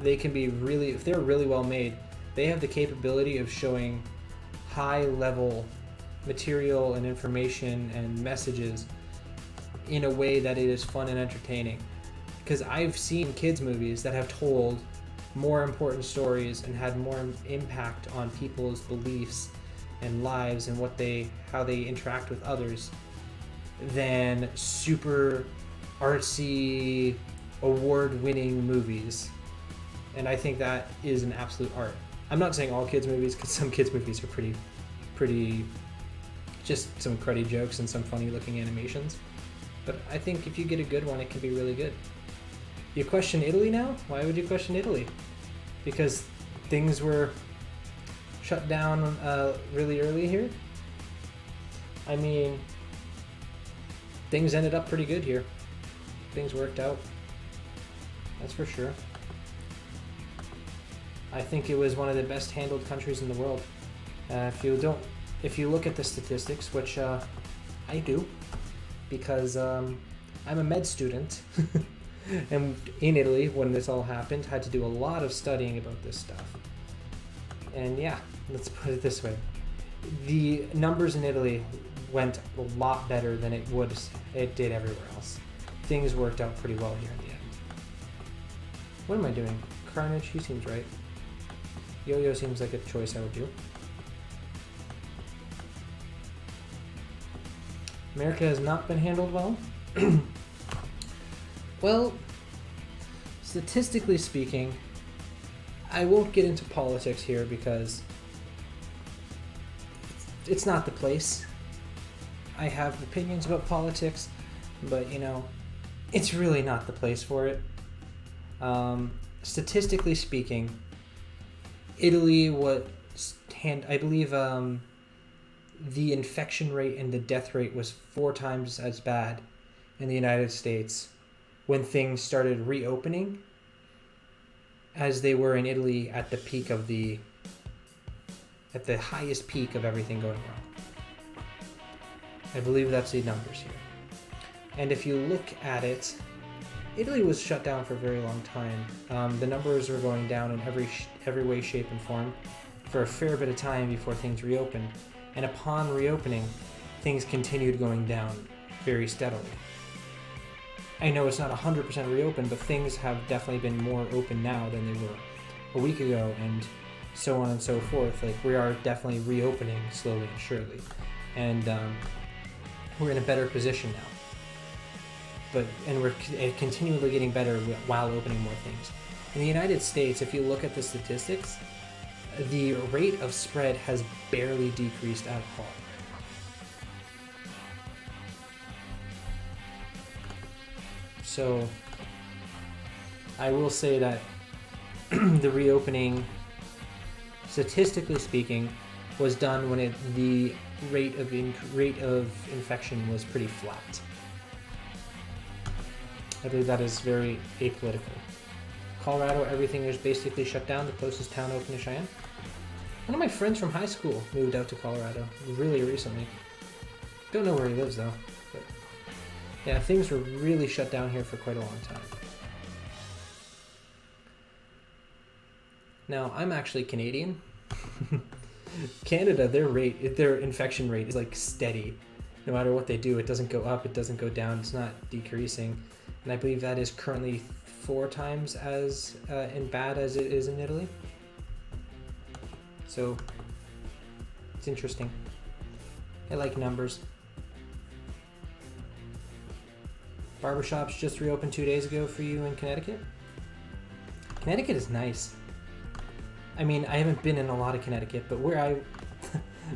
They can be if they're really well made, they have the capability of showing high-level material and information and messages in a way that it is fun and entertaining. Because I've seen kids' movies that have told more important stories and had more impact on people's beliefs and lives and how they interact with others than super artsy award-winning movies. And I think that is an absolute art. I'm not saying all kids movies, because some kids movies are pretty just some cruddy jokes and some funny looking animations, but I think if you get a good one, it can be really good. You question Italy now? Why would you question Italy? Because things were shut down really early here? I mean, things ended up pretty good here. things worked out. That's for sure. I think it was one of the best handled countries in the world. If you look at the statistics, which I do, because I'm a med student, and in Italy when this all happened, had to do a lot of studying about this stuff. And yeah, let's put it this way: the numbers in Italy went a lot better than it did everywhere else. Things worked out pretty well here in the end. What am I doing? Carnage, he seems right. Yo-Yo seems like a choice I would do. America has not been handled well. Well, statistically speaking, I won't get into politics here because it's not the place. I have opinions about politics, but it's really not the place for it. Statistically speaking, Italy I believe the infection rate and the death rate was 4 times as bad in the United States when things started reopening as they were in Italy at the highest peak of everything going wrong. I believe that's the numbers here. And if you look at it, Italy was shut down for a very long time. The numbers were going down in every way, shape, and form for a fair bit of time before things reopened. And upon reopening, things continued going down very steadily. I know it's not 100% reopened, but things have definitely been more open now than they were a week ago, and so on and so forth. Like, we are definitely reopening slowly and surely. And we're in a better position now. And we're continually getting better while opening more things. In the United States, if you look at the statistics, the rate of spread has barely decreased at all. So I will say that the reopening, statistically speaking, was done when the rate of infection was pretty flat. I believe that is very apolitical. Colorado, everything is basically shut down. The closest town open is Cheyenne. One of my friends from high school moved out to Colorado really recently. Don't know where he lives though. But yeah, things were really shut down here for quite a long time. Now, I'm actually Canadian. Canada, their infection rate is like steady. No matter what they do, it doesn't go up, it doesn't go down, it's not decreasing. And I believe that is currently 4 times as bad as it is in Italy. So it's interesting. I like numbers. Barbershops just reopened 2 days ago for you in Connecticut. Connecticut is nice. I mean, I haven't been in a lot of Connecticut, but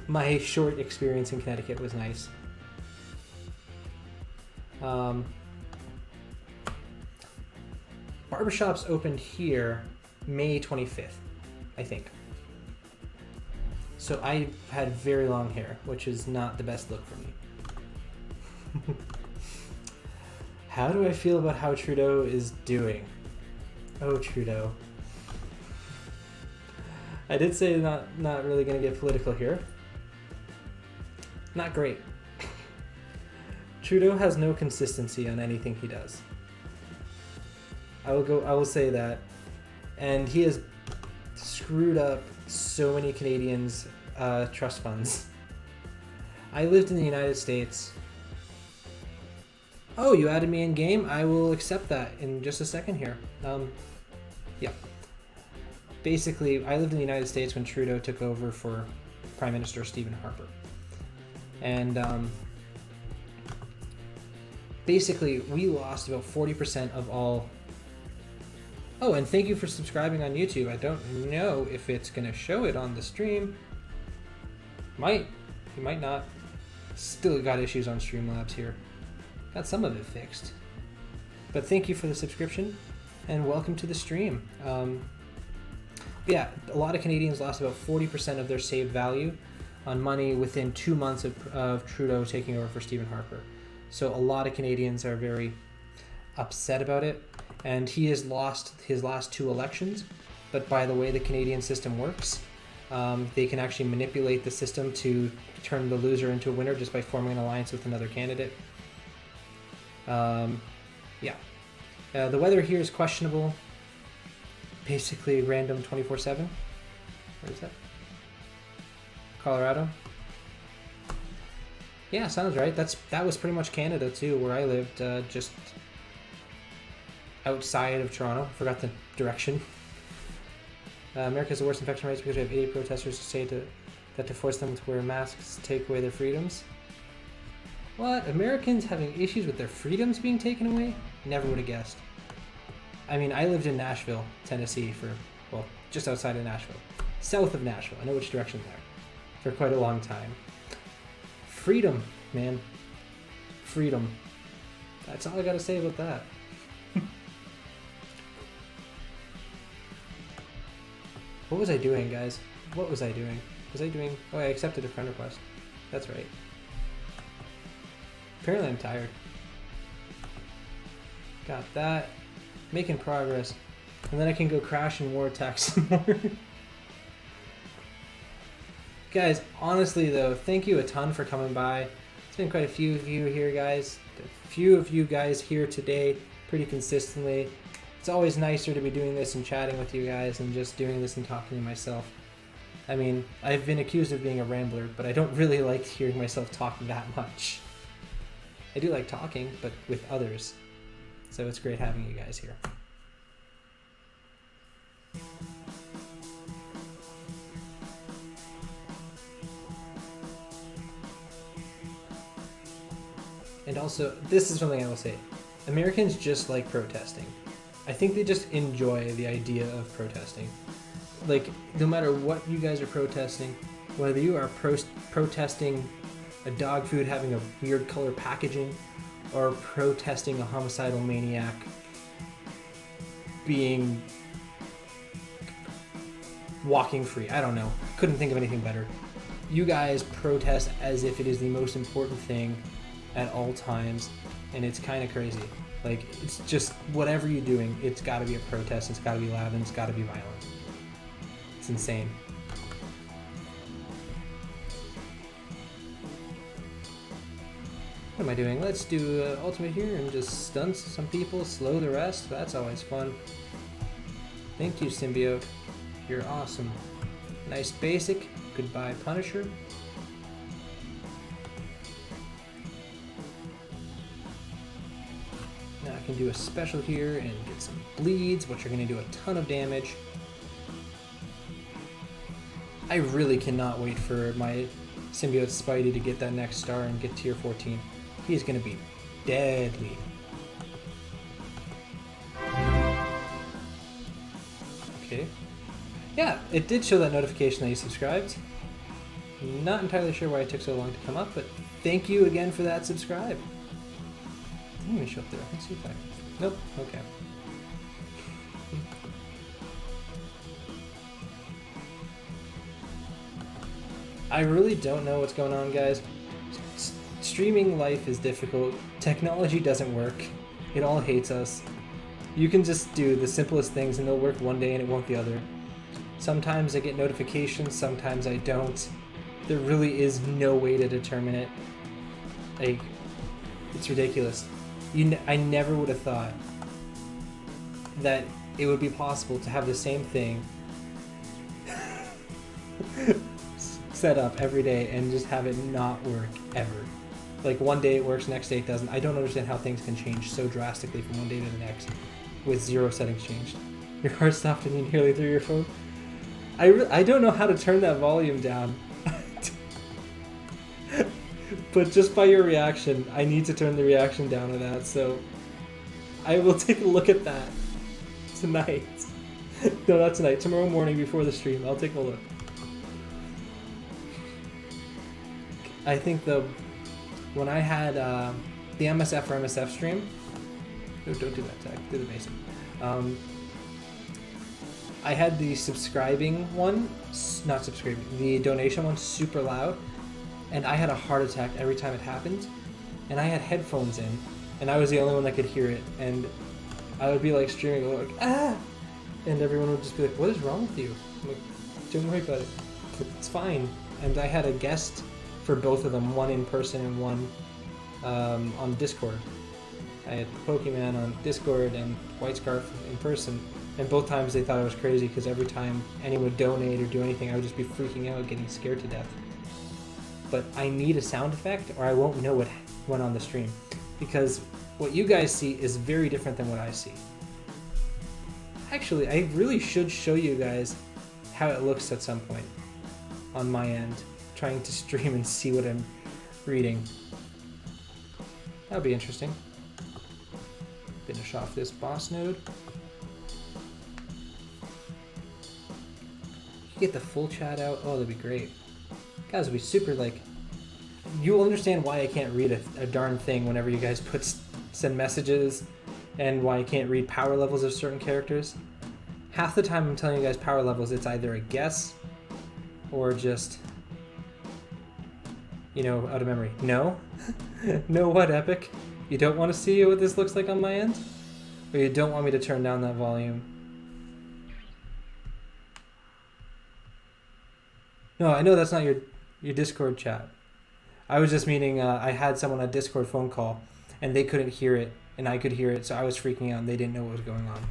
my short experience in Connecticut was nice. Barbershops opened here May 25th, I think. So I had very long hair, which is not the best look for me. How do I feel about how Trudeau is doing? Oh, Trudeau. I did say not really going to get political here. Not great. Trudeau has no consistency on anything he does. I will say that. And he has screwed up so many Canadians' trust funds. I lived in the United States. Oh, you added me in game? I will accept that in just a second here. Yeah. Basically, I lived in the United States when Trudeau took over for Prime Minister Stephen Harper. And basically, we lost about 40% of all... Oh, and thank you for subscribing on YouTube. I don't know if it's going to show it on the stream. Might. You might not. Still got issues on Streamlabs here. Got some of it fixed. But thank you for the subscription, and welcome to the stream. Yeah, a lot of Canadians lost about 40% of their saved value on money within 2 months of Trudeau taking over for Stephen Harper. So a lot of Canadians are very upset about it, and he has lost his last 2 elections. But by the way the Canadian system works, they can actually manipulate the system to turn the loser into a winner just by forming an alliance with another candidate. Yeah. The weather here is questionable. Basically random 24/7. Where is that? Colorado. Yeah, sounds right. That was pretty much Canada too, where I lived, just outside of Toronto. Forgot the direction. America has the worst infection rates because we have 80 protesters who say that to force them to wear masks take away their freedoms. What? Americans having issues with their freedoms being taken away? Never would have guessed. I mean, I lived in Nashville, Tennessee well, just outside of Nashville. South of Nashville. I know which direction they are. For quite a long time. Freedom, man. Freedom. That's all I gotta say about that. What was I doing, guys? What was I doing? Oh, I accepted a friend request. That's right. Apparently I'm tired. Got that. Making progress. And then I can go crash in war attack some more. Guys, honestly though, thank you a ton for coming by. It's been quite a few of you here, guys. A few of you guys here today pretty consistently. It's always nicer to be doing this and chatting with you guys and just doing this and talking to myself. I mean, I've been accused of being a rambler, but I don't really like hearing myself talk that much. I do like talking, but with others. So it's great having you guys here. And also, this is something I will say. Americans just like protesting. I think they just enjoy the idea of protesting. Like, no matter what you guys are protesting, whether you are protesting a dog food having a weird color packaging, or protesting a homicidal maniac walking free. I don't know. Couldn't think of anything better. You guys protest as if it is the most important thing at all times, and it's kind of crazy. Like, it's just, whatever you're doing, it's got to be a protest, it's got to be loud, and it's got to be violent. It's insane. What am I doing? Let's do ultimate here and just stun some people, slow the rest. That's always fun. Thank you, Symbiote. You're awesome. Nice basic. Goodbye, Punisher. Now I can do a special here and get some bleeds, which are going to do a ton of damage. I really cannot wait for my Symbiote Spidey to get that next star and get tier 14. He's going to be deadly. Okay. Yeah, it did show that notification that you subscribed. Not entirely sure why it took so long to come up, but thank you again for that subscribe. Didn't even show up there. Let's see if I... Nope. Okay. I really don't know what's going on, guys. Streaming life is difficult. Technology doesn't work. It all hates us. You can just do the simplest things and they'll work one day and it won't the other. Sometimes I get notifications, sometimes I don't. There really is no way to determine it. Like, it's ridiculous. I never would have thought that it would be possible to have the same thing set up every day and just have it not work ever. Like, one day it works, next day it doesn't. I don't understand how things can change so drastically from one day to the next with 0 settings changed. Your heart stopped and you nearly threw your phone. I don't know how to turn that volume down. But just by your reaction, I need to turn the reaction down to that, so I will take a look at that tonight. No, not tonight. Tomorrow morning before the stream, I'll take a look. I think when I had the MSF for MSF stream, don't do that, Zach. Do the basic. I had the subscribing one, not subscribing, the donation one super loud, and I had a heart attack every time it happened, and I had headphones in, and I was the only one that could hear it, and I would be like streaming like ah, and everyone would just be like, "What is wrong with you?" I'm like, "Don't worry about it. It's fine." And I had a guest for both of them, one in person and one on Discord. I had Pokemon on Discord and White Scarf in person, and both times they thought I was crazy because every time anyone would donate or do anything, I would just be freaking out, getting scared to death. But I need a sound effect or I won't know what went on the stream, because what you guys see is very different than what I see. Actually, I really should show you guys how it looks at some point on my end, trying to stream and see what I'm reading. That would be interesting. Finish off this boss node. Get the full chat out. Oh, that'd be great. Guys, it'd be super, like, you'll understand why I can't read a darn thing whenever you guys send messages, and why I can't read power levels of certain characters. Half the time I'm telling you guys power levels, it's either a guess or just, you know, out of memory. No? No, what, Epic? You don't want to see what this looks like on my end? Or you don't want me to turn down that volume? No, I know that's not your Discord chat. I was just meaning I had someone on a Discord phone call and they couldn't hear it and I could hear it, so I was freaking out and they didn't know what was going on.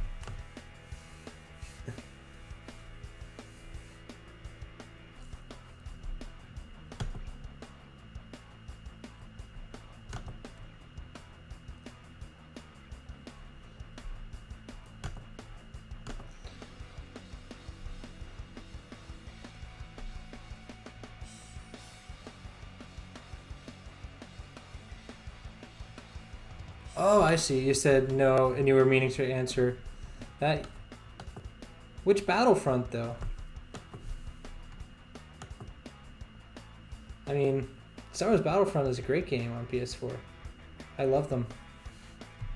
Oh, I see. You said no, and you were meaning to answer that. Which Battlefront, though? I mean, Star Wars Battlefront is a great game on PS4. I love them.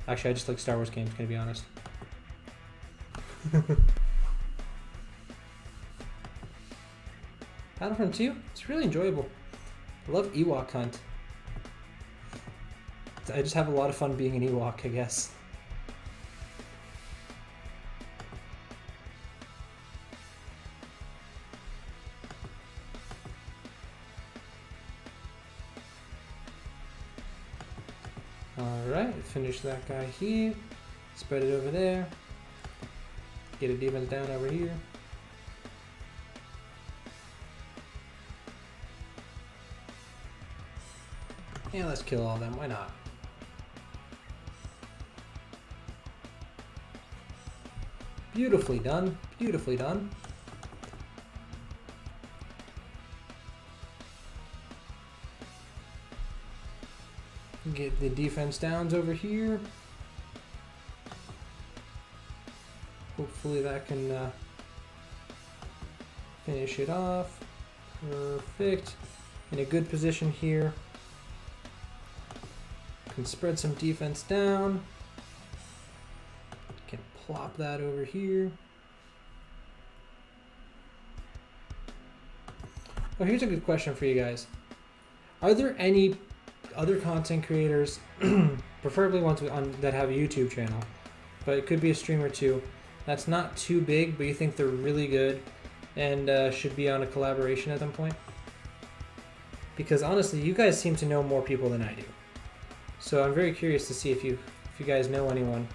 Actually, I just like Star Wars games, can I be honest? Battlefront 2? It's really enjoyable. I love Ewok Hunt. I just have a lot of fun being an Ewok, I guess. Alright, finish that guy here. Spread it over there. Get a defense down over here. Yeah, let's kill all of them. Why not? Beautifully done. Beautifully done. Get the defense downs over here. Hopefully that can finish it off. Perfect. In a good position here. Can spread some defense down. Can plop that over here. Oh, here's a good question for you guys. Are there any other content creators, preferably ones that have a YouTube channel, but it could be a stream or two, that's not too big, but you think they're really good and should be on a collaboration at some point? Because honestly, you guys seem to know more people than I do. So I'm very curious to see if you guys know anyone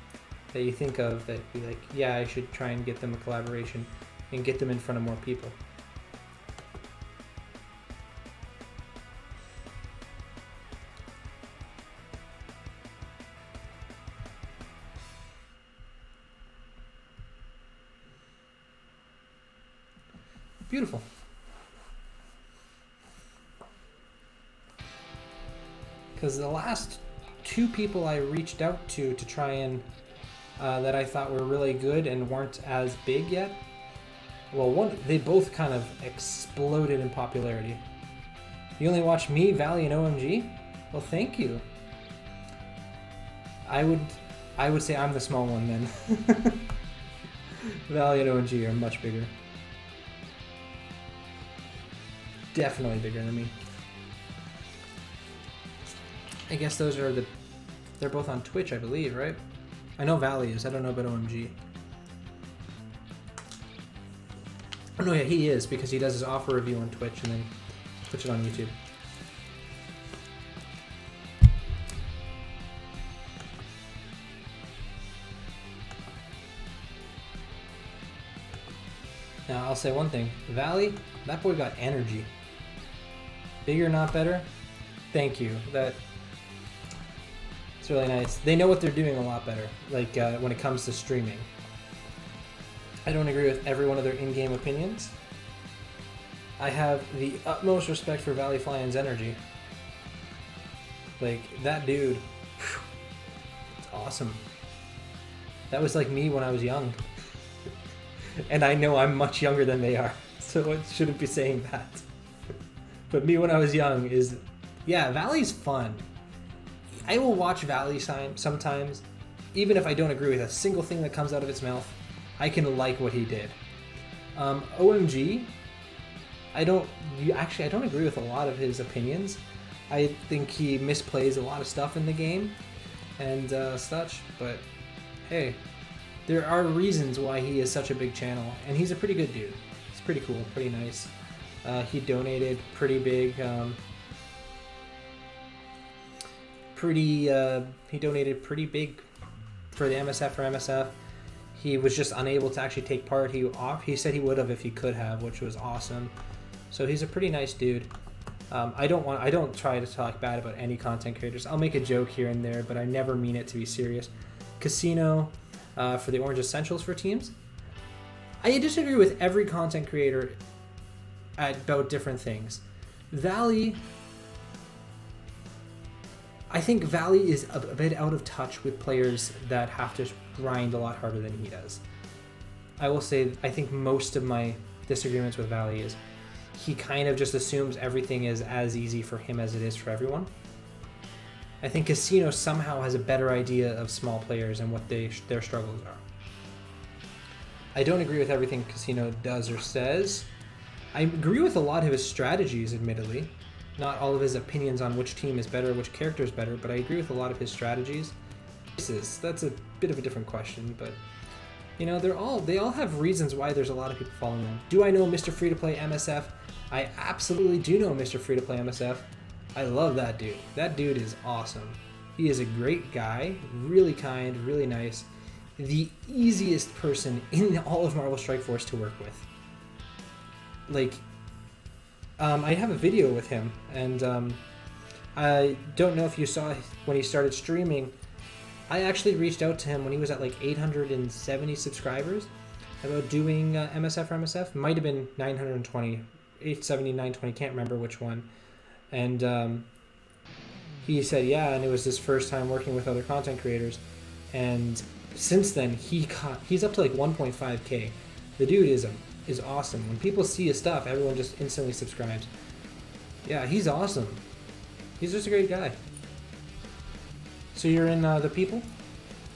that you think of that be like, yeah, I should try and get them a collaboration and get them in front of more people. Beautiful. Because the last two people I reached out to try and that I thought were really good and weren't as big yet, well, they both kind of exploded in popularity. You only watch me, Valley, and OMG? Well, thank you. I would say I'm the small one then. Valley and OMG are much bigger. Definitely bigger than me. I guess those are the They're both on Twitch, I believe, right? I know Valley is. I don't know about OMG. Oh no, yeah, he is, because he does his offer review on Twitch and then puts it on YouTube. Now, I'll say one thing. Valley, that boy got energy. Bigger, not better? Thank you. It's really nice. They know what they're doing a lot better, like when it comes to streaming. I don't agree with every one of their in-game opinions. I have the utmost respect for Valley Flying's energy. Like, that dude, whew, it's awesome. That was like me when I was young. And I know I'm much younger than they are, so I shouldn't be saying that. But me when I was young is, yeah, Valley's fun. I will watch Valley sometimes, even if I don't agree with a single thing that comes out of its mouth. I can like what he did. OMG, I don't agree with a lot of his opinions. I think he misplays a lot of stuff in the game and such, but hey, there are reasons why he is such a big channel, and he's a pretty good dude. He's pretty cool, pretty nice. He donated pretty big, he donated pretty big for the MSF for MSF. He was just unable to actually take part. He said he would have if he could have, which was awesome. So he's a pretty nice dude. I don't try to talk bad about any content creators. I'll make a joke here and there, but I never mean it to be serious. Casino, for the Orange Essentials for teams. I disagree with every content creator about different things. Valley, I think Valley is a bit out of touch with players that have to grind a lot harder than he does. I will say, I think most of my disagreements with Valley is he kind of just assumes everything is as easy for him as it is for everyone. I think Casino somehow has a better idea of small players and what their struggles are. I don't agree with everything Casino does or says. I agree with a lot of his strategies, admittedly. Not all of his opinions on which team is better, which character is better, but I agree with a lot of his strategies. That's a bit of a different question, but you know, they all have reasons why there's a lot of people following them. Do I know Mr. Free to Play MSF? I absolutely do know Mr. Free to Play MSF. I love that dude. That dude is awesome. He is a great guy, really kind, really nice. The easiest person in all of Marvel Strike Force to work with. Like, I have a video with him, and I don't know if you saw when he started streaming. I actually reached out to him when he was at like 870 subscribers about doing MSF for MSF. Might have been 920, 870, 920, can't remember which one. And he said yeah, and it was his first time working with other content creators. And since then, he's up to like 1.5k. The dude is awesome. When people see his stuff, everyone just instantly subscribes. Yeah, he's awesome. He's just a great guy. So you're in the people?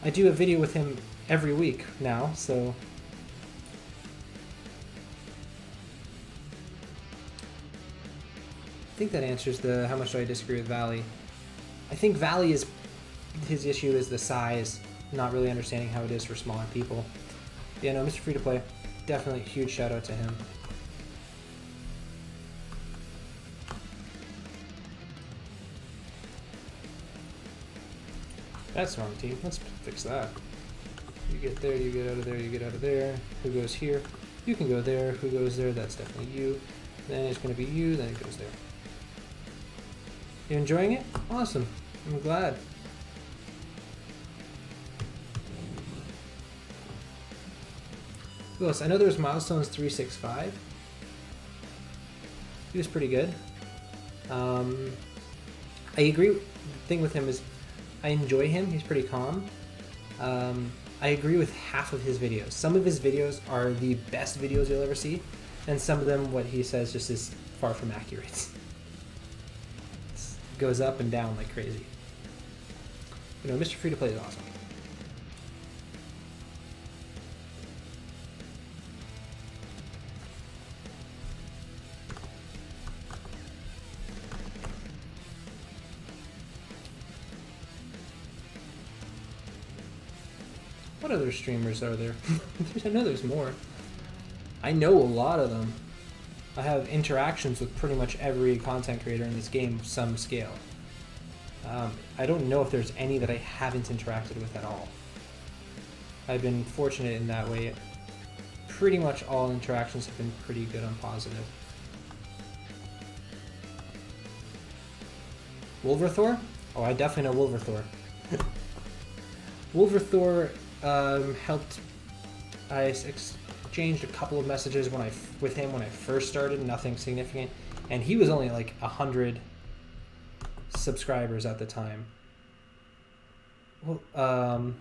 I do a video with him every week now, so I think that answers the how much do I disagree with Valley. I think Valley is, his issue is the size, not really understanding how it is for smaller people. Yeah, no, Mr. Free to Play, definitely a huge shout out to him. That's wrong, team. Let's fix that. You get there, you get out of there, you get out of there. Who goes here? You can go there. Who goes there? That's definitely you. Then it's going to be you, then it goes there. You enjoying it? Awesome. I'm glad. Who else? I know there was Milestones 365. He was pretty good. I agree. The thing with him is I enjoy him. He's pretty calm. I agree with half of his videos. Some of his videos are the best videos you'll ever see, and some of them, what he says, just is far from accurate. It goes up and down like crazy. You know, Mr. Free to Play is awesome. What other streamers are there? I know there's more. I know a lot of them. I have interactions with pretty much every content creator in this game of some scale. I don't know if there's any that I haven't interacted with at all. I've been fortunate in that way. Pretty much all interactions have been pretty good and positive. Wolverthor? Oh, I definitely know Wolverthor. Wolverthor helped. I exchanged a couple of messages with him when I first started, nothing significant, and he was only like 100 subscribers at the time. Well,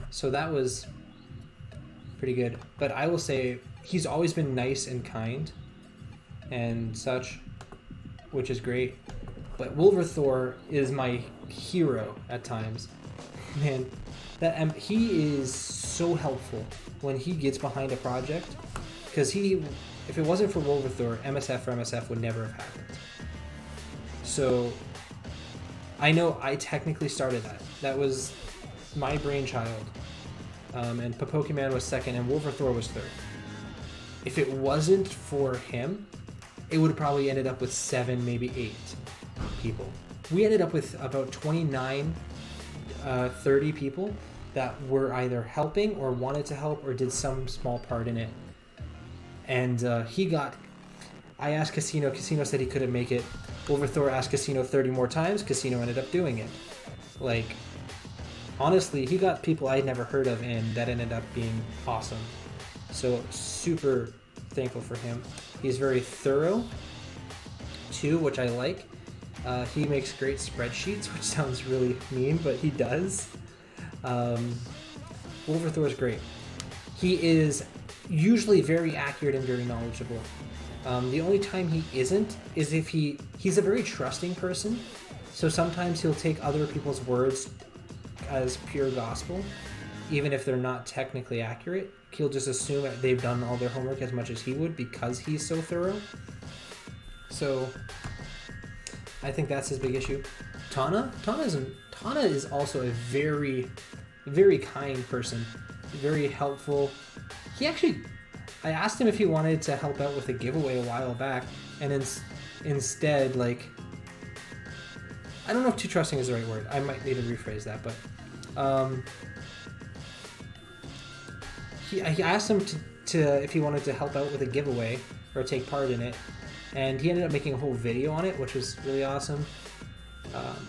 so that was pretty good. But I will say he's always been nice and kind and such, which is great. But Wolverthor is my hero at times. Man, that he is so helpful when he gets behind a project, because if it wasn't for Wolverthor, MSF for MSF would never have happened. So I know I technically started that. That was my brainchild. And Pokemon was second and Wolverthor was third. If it wasn't for him, it would have probably ended up with 7, maybe 8 people. We ended up with about 29, 30 people that were either helping or wanted to help or did some small part in it. And I asked Casino said he couldn't make it. Wolverthor asked Casino 30 more times, Casino ended up doing it. Like, honestly, he got people I'd never heard of and that ended up being awesome. So super thankful for him. He's very thorough too, which I like. He makes great spreadsheets, which sounds really mean, but he does. Wolverthor is great. He is usually very accurate and very knowledgeable. The only time he isn't is if he's a very trusting person, so sometimes he'll take other people's words as pure gospel, even if they're not technically accurate. He'll just assume that they've done all their homework as much as he would because he's so thorough. So I think that's his big issue. Tana is also a very, very kind person, very helpful. I asked him if he wanted to help out with a giveaway a while back, and instead, like, I don't know if too trusting is the right word. I might need to rephrase that, but I asked him to if he wanted to help out with a giveaway or take part in it, and he ended up making a whole video on it, which was really awesome.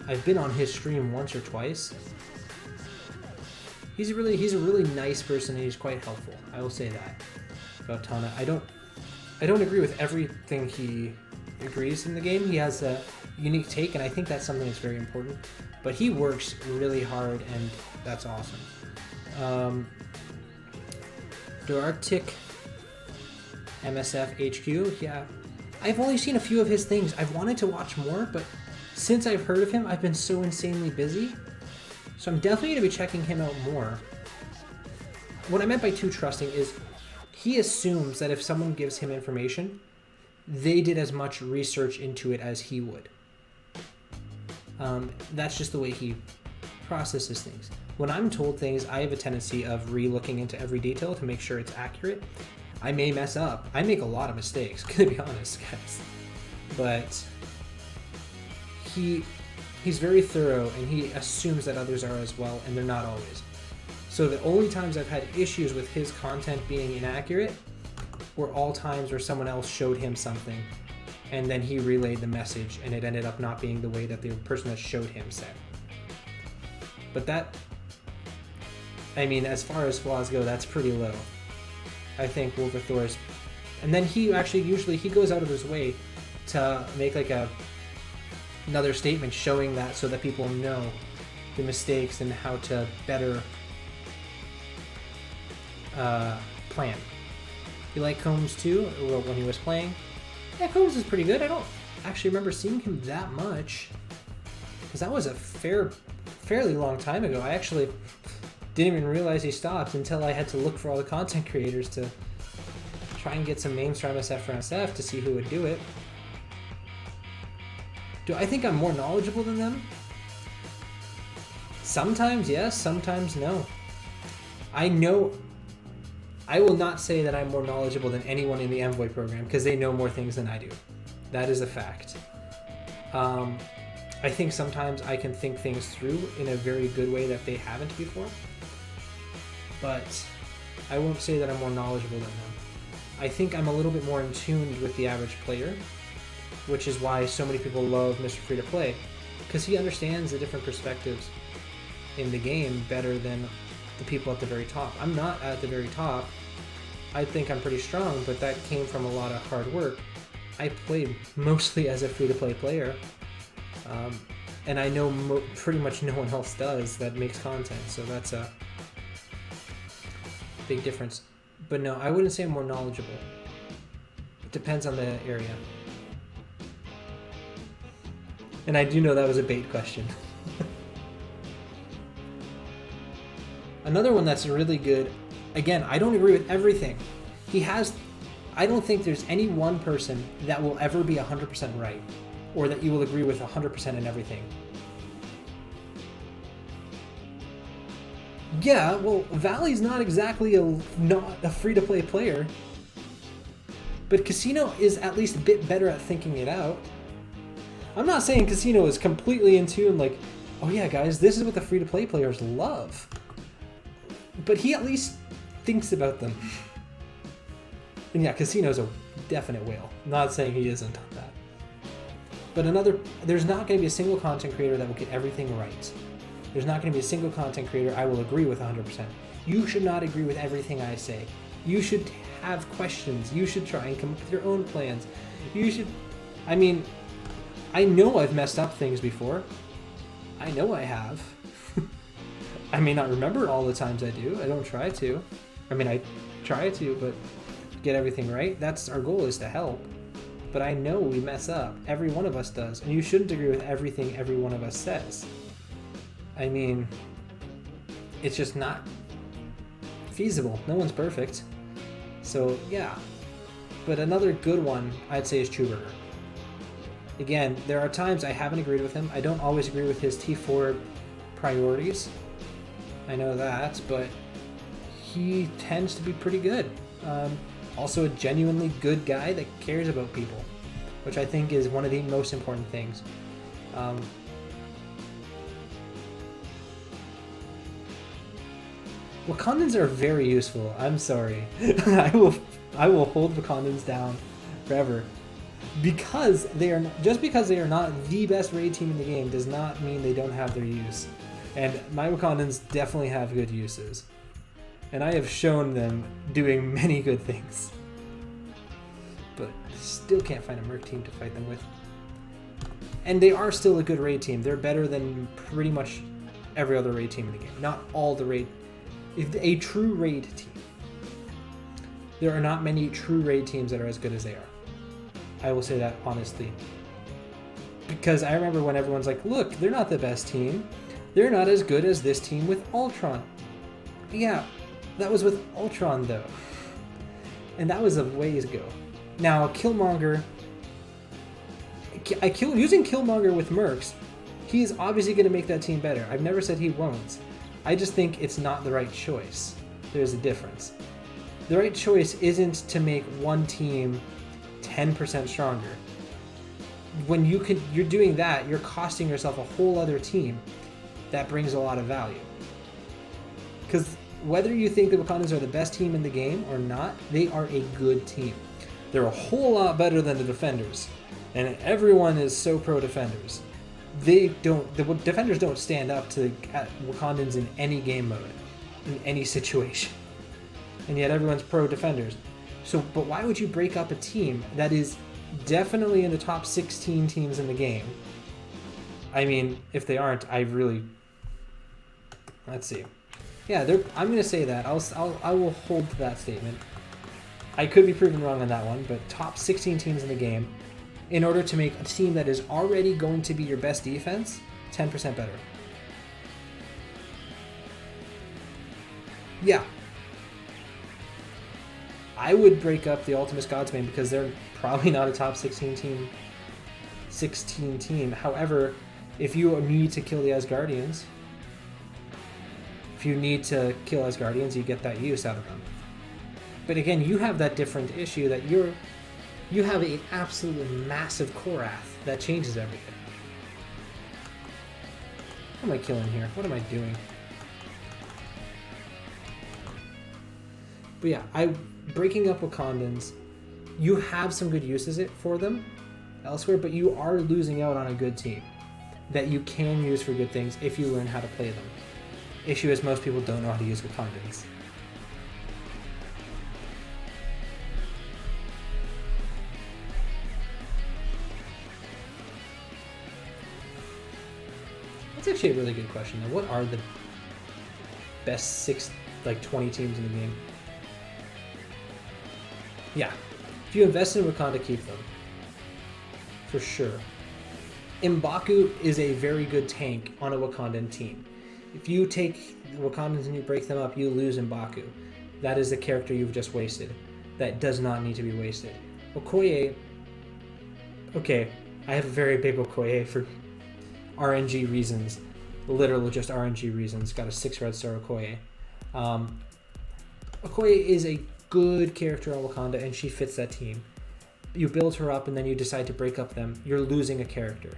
I've been on his stream once or twice. He's a really nice person, and he's quite helpful. I will say that about Tana. I don't agree with everything he agrees in the game. He has a unique take, and I think that's something that's very important. But he works really hard, and that's awesome. Dartic MSF HQ, yeah. I've only seen a few of his things. I've wanted to watch more, but since I've heard of him, I've been so insanely busy. So I'm definitely going to be checking him out more. What I meant by too trusting is he assumes that if someone gives him information, they did as much research into it as he would. That's just the way he processes things. When I'm told things, I have a tendency of re-looking into every detail to make sure it's accurate. I may mess up. I make a lot of mistakes, to be honest, guys. But he's very thorough, and he assumes that others are as well, and they're not always. So the only times I've had issues with his content being inaccurate were all times where someone else showed him something, and then he relayed the message, and it ended up not being the way that the person that showed him said. But that, I mean, as far as flaws go, that's pretty low. I think Wolverthor's, and then he goes out of his way to make like another statement showing that so that people know the mistakes and how to better plan. You like Combs too? Well, when he was playing? Yeah, Combs is pretty good. I don't actually remember seeing him that much, because that was a fairly long time ago. I actually didn't even realize he stopped until I had to look for all the content creators to try and get some names for MSF to see who would do it. Do I think I'm more knowledgeable than them? Sometimes yes, sometimes no. I know. I will not say that I'm more knowledgeable than anyone in the Envoy program because they know more things than I do. That is a fact. I think sometimes I can think things through in a very good way that they haven't before. But I won't say that I'm more knowledgeable than them. I think I'm a little bit more in tune with the average player, which is why so many people love Mr. Free to Play, because he understands the different perspectives in the game better than the people at the very top. I'm not at the very top. I think I'm pretty strong, but that came from a lot of hard work. I played mostly as a free-to-play player, and I know pretty much no one else does that makes content, so that's a big difference. But no, I wouldn't say I'm more knowledgeable. It depends on the area. And I do know that was a bait question. Another one that's really good, again, I don't agree with everything. I don't think there's any one person that will ever be 100% right, or that you will agree with 100% in everything. Yeah, well, Valley's not exactly not a free-to-play player, but Casino is at least a bit better at thinking it out. I'm not saying Casino is completely in tune, like, oh yeah, guys, this is what the free-to-play players love. But he at least thinks about them. And yeah, Casino's a definite whale. Not saying he isn't on that. But there's not going to be a single content creator that will get everything right. There's not going to be a single content creator I will agree with 100%. You should not agree with everything I say. You should have questions. You should try and come up with your own plans. I mean, I know I've messed up things before. I know I have. I may not remember all the times I do. I don't try to. I mean, I try to, but get everything right. That's our goal, is to help. But I know we mess up. Every one of us does. And you shouldn't agree with everything every one of us says. I mean, it's just not feasible. No one's perfect. So, yeah. But another good one, I'd say, is Trueburger. Again, there are times I haven't agreed with him. I don't always agree with his T4 priorities. I know that, but he tends to be pretty good. Also a genuinely good guy that cares about people, which I think is one of the most important things. Wakandans are very useful. I'm sorry. I will hold Wakandans down forever. Because just because they are not the best raid team in the game does not mean they don't have their use. And my Wakandans definitely have good uses. And I have shown them doing many good things. But still can't find a Merc team to fight them with. And they are still a good raid team. They're better than pretty much every other raid team in the game. Not all the raid. A true raid team. There are not many true raid teams that are as good as they are. I will say that honestly. Because I remember when everyone's like, look, they're not the best team. They're not as good as this team with Ultron. Yeah, that was with Ultron though. And that was a ways ago. Now, Killmonger... using Killmonger with Mercs, he's obviously going to make that team better. I've never said he won't. I just think it's not the right choice. There's a difference. The right choice isn't to make one team 10% stronger. When you're doing that, you're costing yourself a whole other team that brings a lot of value. Because whether you think the Wakandans are the best team in the game or not, they are a good team. They're a whole lot better than the Defenders. And everyone is so pro Defenders. The Defenders don't stand up to Wakandans in any game mode, in any situation. And yet everyone's pro Defenders. So, but why would you break up a team that is definitely in the top 16 teams in the game? I mean, if they aren't, let's see. Yeah, I'm going to say that. I will hold to that statement. I could be proven wrong on that one, but top 16 teams in the game, in order to make a team that is already going to be your best defense 10% better. Yeah. I would break up the Ultimus Godsbane because they're probably not a top 16 team. However, if you need to kill the Asgardians, If you need to kill Asgardians, you get that use out of them. But again, you have that different issue that you have an absolutely massive Korath that changes everything. What am I killing here? What am I doing? But yeah, breaking up Wakandans, you have some good uses for them elsewhere, but you are losing out on a good team that you can use for good things if you learn how to play them. Issue is most people don't know how to use Wakandans. That's actually a really good question though. What are the best 20 teams in the game? Yeah. If you invest in Wakanda, keep them. For sure. M'Baku is a very good tank on a Wakandan team. If you take the Wakandans and you break them up, you lose M'Baku. That is the character you've just wasted. That does not need to be wasted. Okoye, okay, I have a very big Okoye for RNG reasons. Literal just RNG reasons. Got a 6 red star Okoye. Okoye is a good character on Wakanda and she fits that team. You build her up and then you decide to break up them. You're losing a character.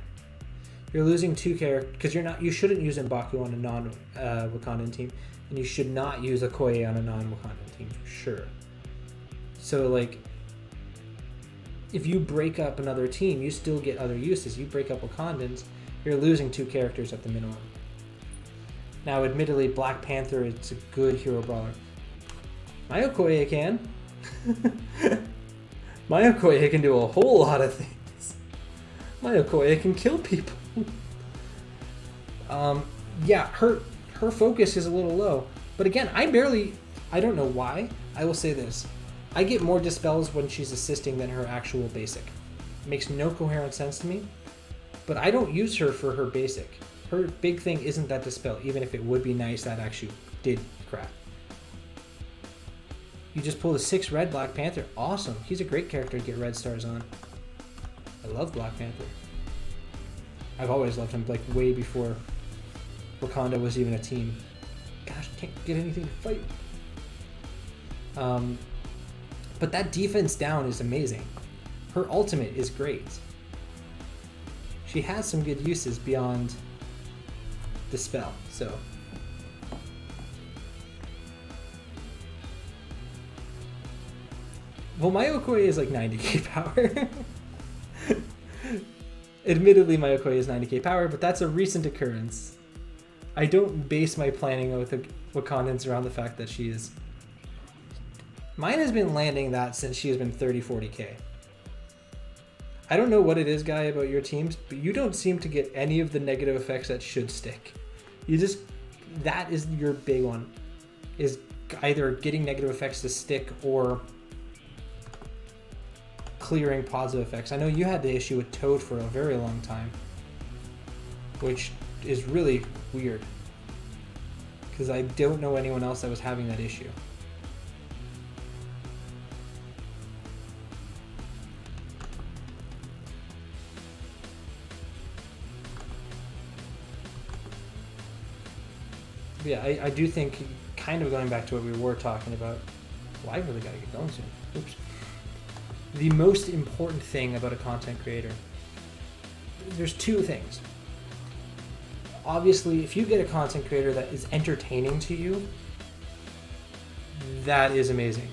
You're losing 2 characters because you shouldn't use M'Baku on a non-Wakandan team, and you should not use Okoye on a non-Wakandan team for sure. So like, if you break up another team, you still get other uses. You break up Wakandans, you're losing 2 characters at the minimum. Now, admittedly, Black Panther is a good hero brawler. My Okoye can. My Okoye can do a whole lot of things. My Okoye can kill people. Yeah, her focus is a little low. But again, I don't know why. I will say this. I get more dispels when she's assisting than her actual basic. It makes no coherent sense to me. But I don't use her for her basic. Her big thing isn't that dispel, even if it would be nice that actually did crap. You just pull the 6 red Black Panther. Awesome. He's a great character to get red stars on. I love Black Panther. I've always loved him, like way before Wakanda was even a team. Gosh, I can't get anything to fight. But that defense down is amazing. Her ultimate is great. She has some good uses beyond the spell, so. Well, my Okoye is like 90k power. Admittedly, my Okoye is 90k power, but that's a recent occurrence. I don't base my planning with Wakandans around the fact that she is... Mine has been landing that since she has been 30-40k. I don't know what it is, Guy, about your teams, but you don't seem to get any of the negative effects that should stick. You just... That is your big one. Is either getting negative effects to stick or clearing positive effects. I know you had the issue with Toad for a very long time, which is really weird because I don't know anyone else that was having that issue. But yeah, I do think, kind of going back to what we were talking about, well, I really gotta get going soon. Oops. The most important thing about a content creator, there's 2 things. Obviously, if you get a content creator that is entertaining to you, that is amazing.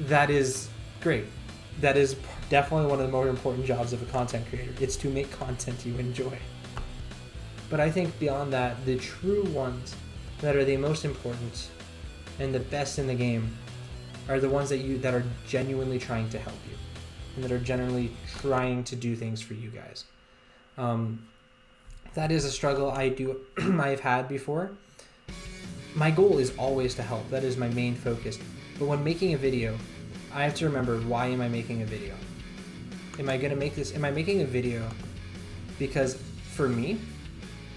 That is great. That is definitely one of the more important jobs of a content creator. It's to make content you enjoy. But I think beyond that, the true ones that are the most important and the best in the game are the ones that are genuinely trying to help you and that are generally trying to do things for you guys. That is a struggle I've had before. My goal is always to help. That is my main focus. But when making a video, I have to remember, why am I making a video? Am I making a video because for me,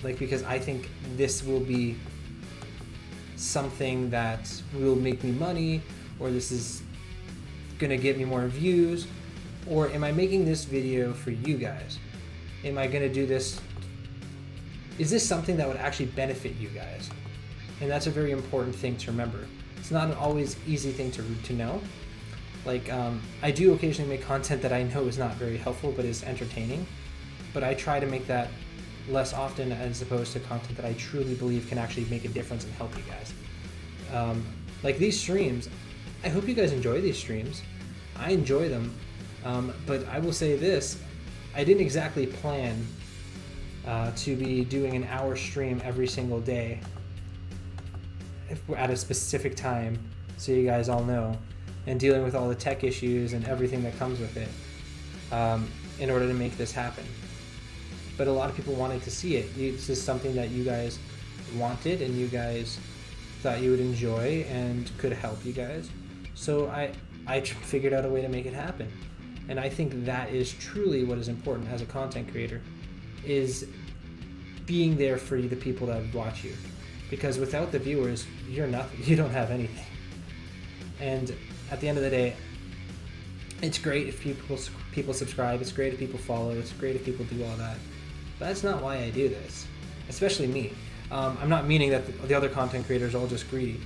like because I think this will be something that will make me money, or this is gonna get me more views, or am I making this video for you guys? Am I gonna do this? Is this something that would actually benefit you guys? And that's a very important thing to remember. It's not an always easy thing to know. Like, I do occasionally make content that I know is not very helpful but is entertaining, but I try to make that less often as opposed to content that I truly believe can actually make a difference and help you guys. Like these streams, I hope you guys enjoy these streams. I enjoy them, but I will say this, I didn't exactly plan to be doing an hour stream every single day at a specific time, so you guys all know, and dealing with all the tech issues and everything that comes with it in order to make this happen. But a lot of people wanted to see it. This is something that you guys wanted and you guys thought you would enjoy and could help you guys. So I figured out a way to make it happen. And I think that is truly what is important as a content creator, is being there for the people that watch you. Because without the viewers, you're nothing. You don't have anything. And at the end of the day, it's great if people subscribe. It's great if people follow. It's great if people do all that. But that's not why I do this, especially me. I'm not meaning that the other content creators are all just greedy.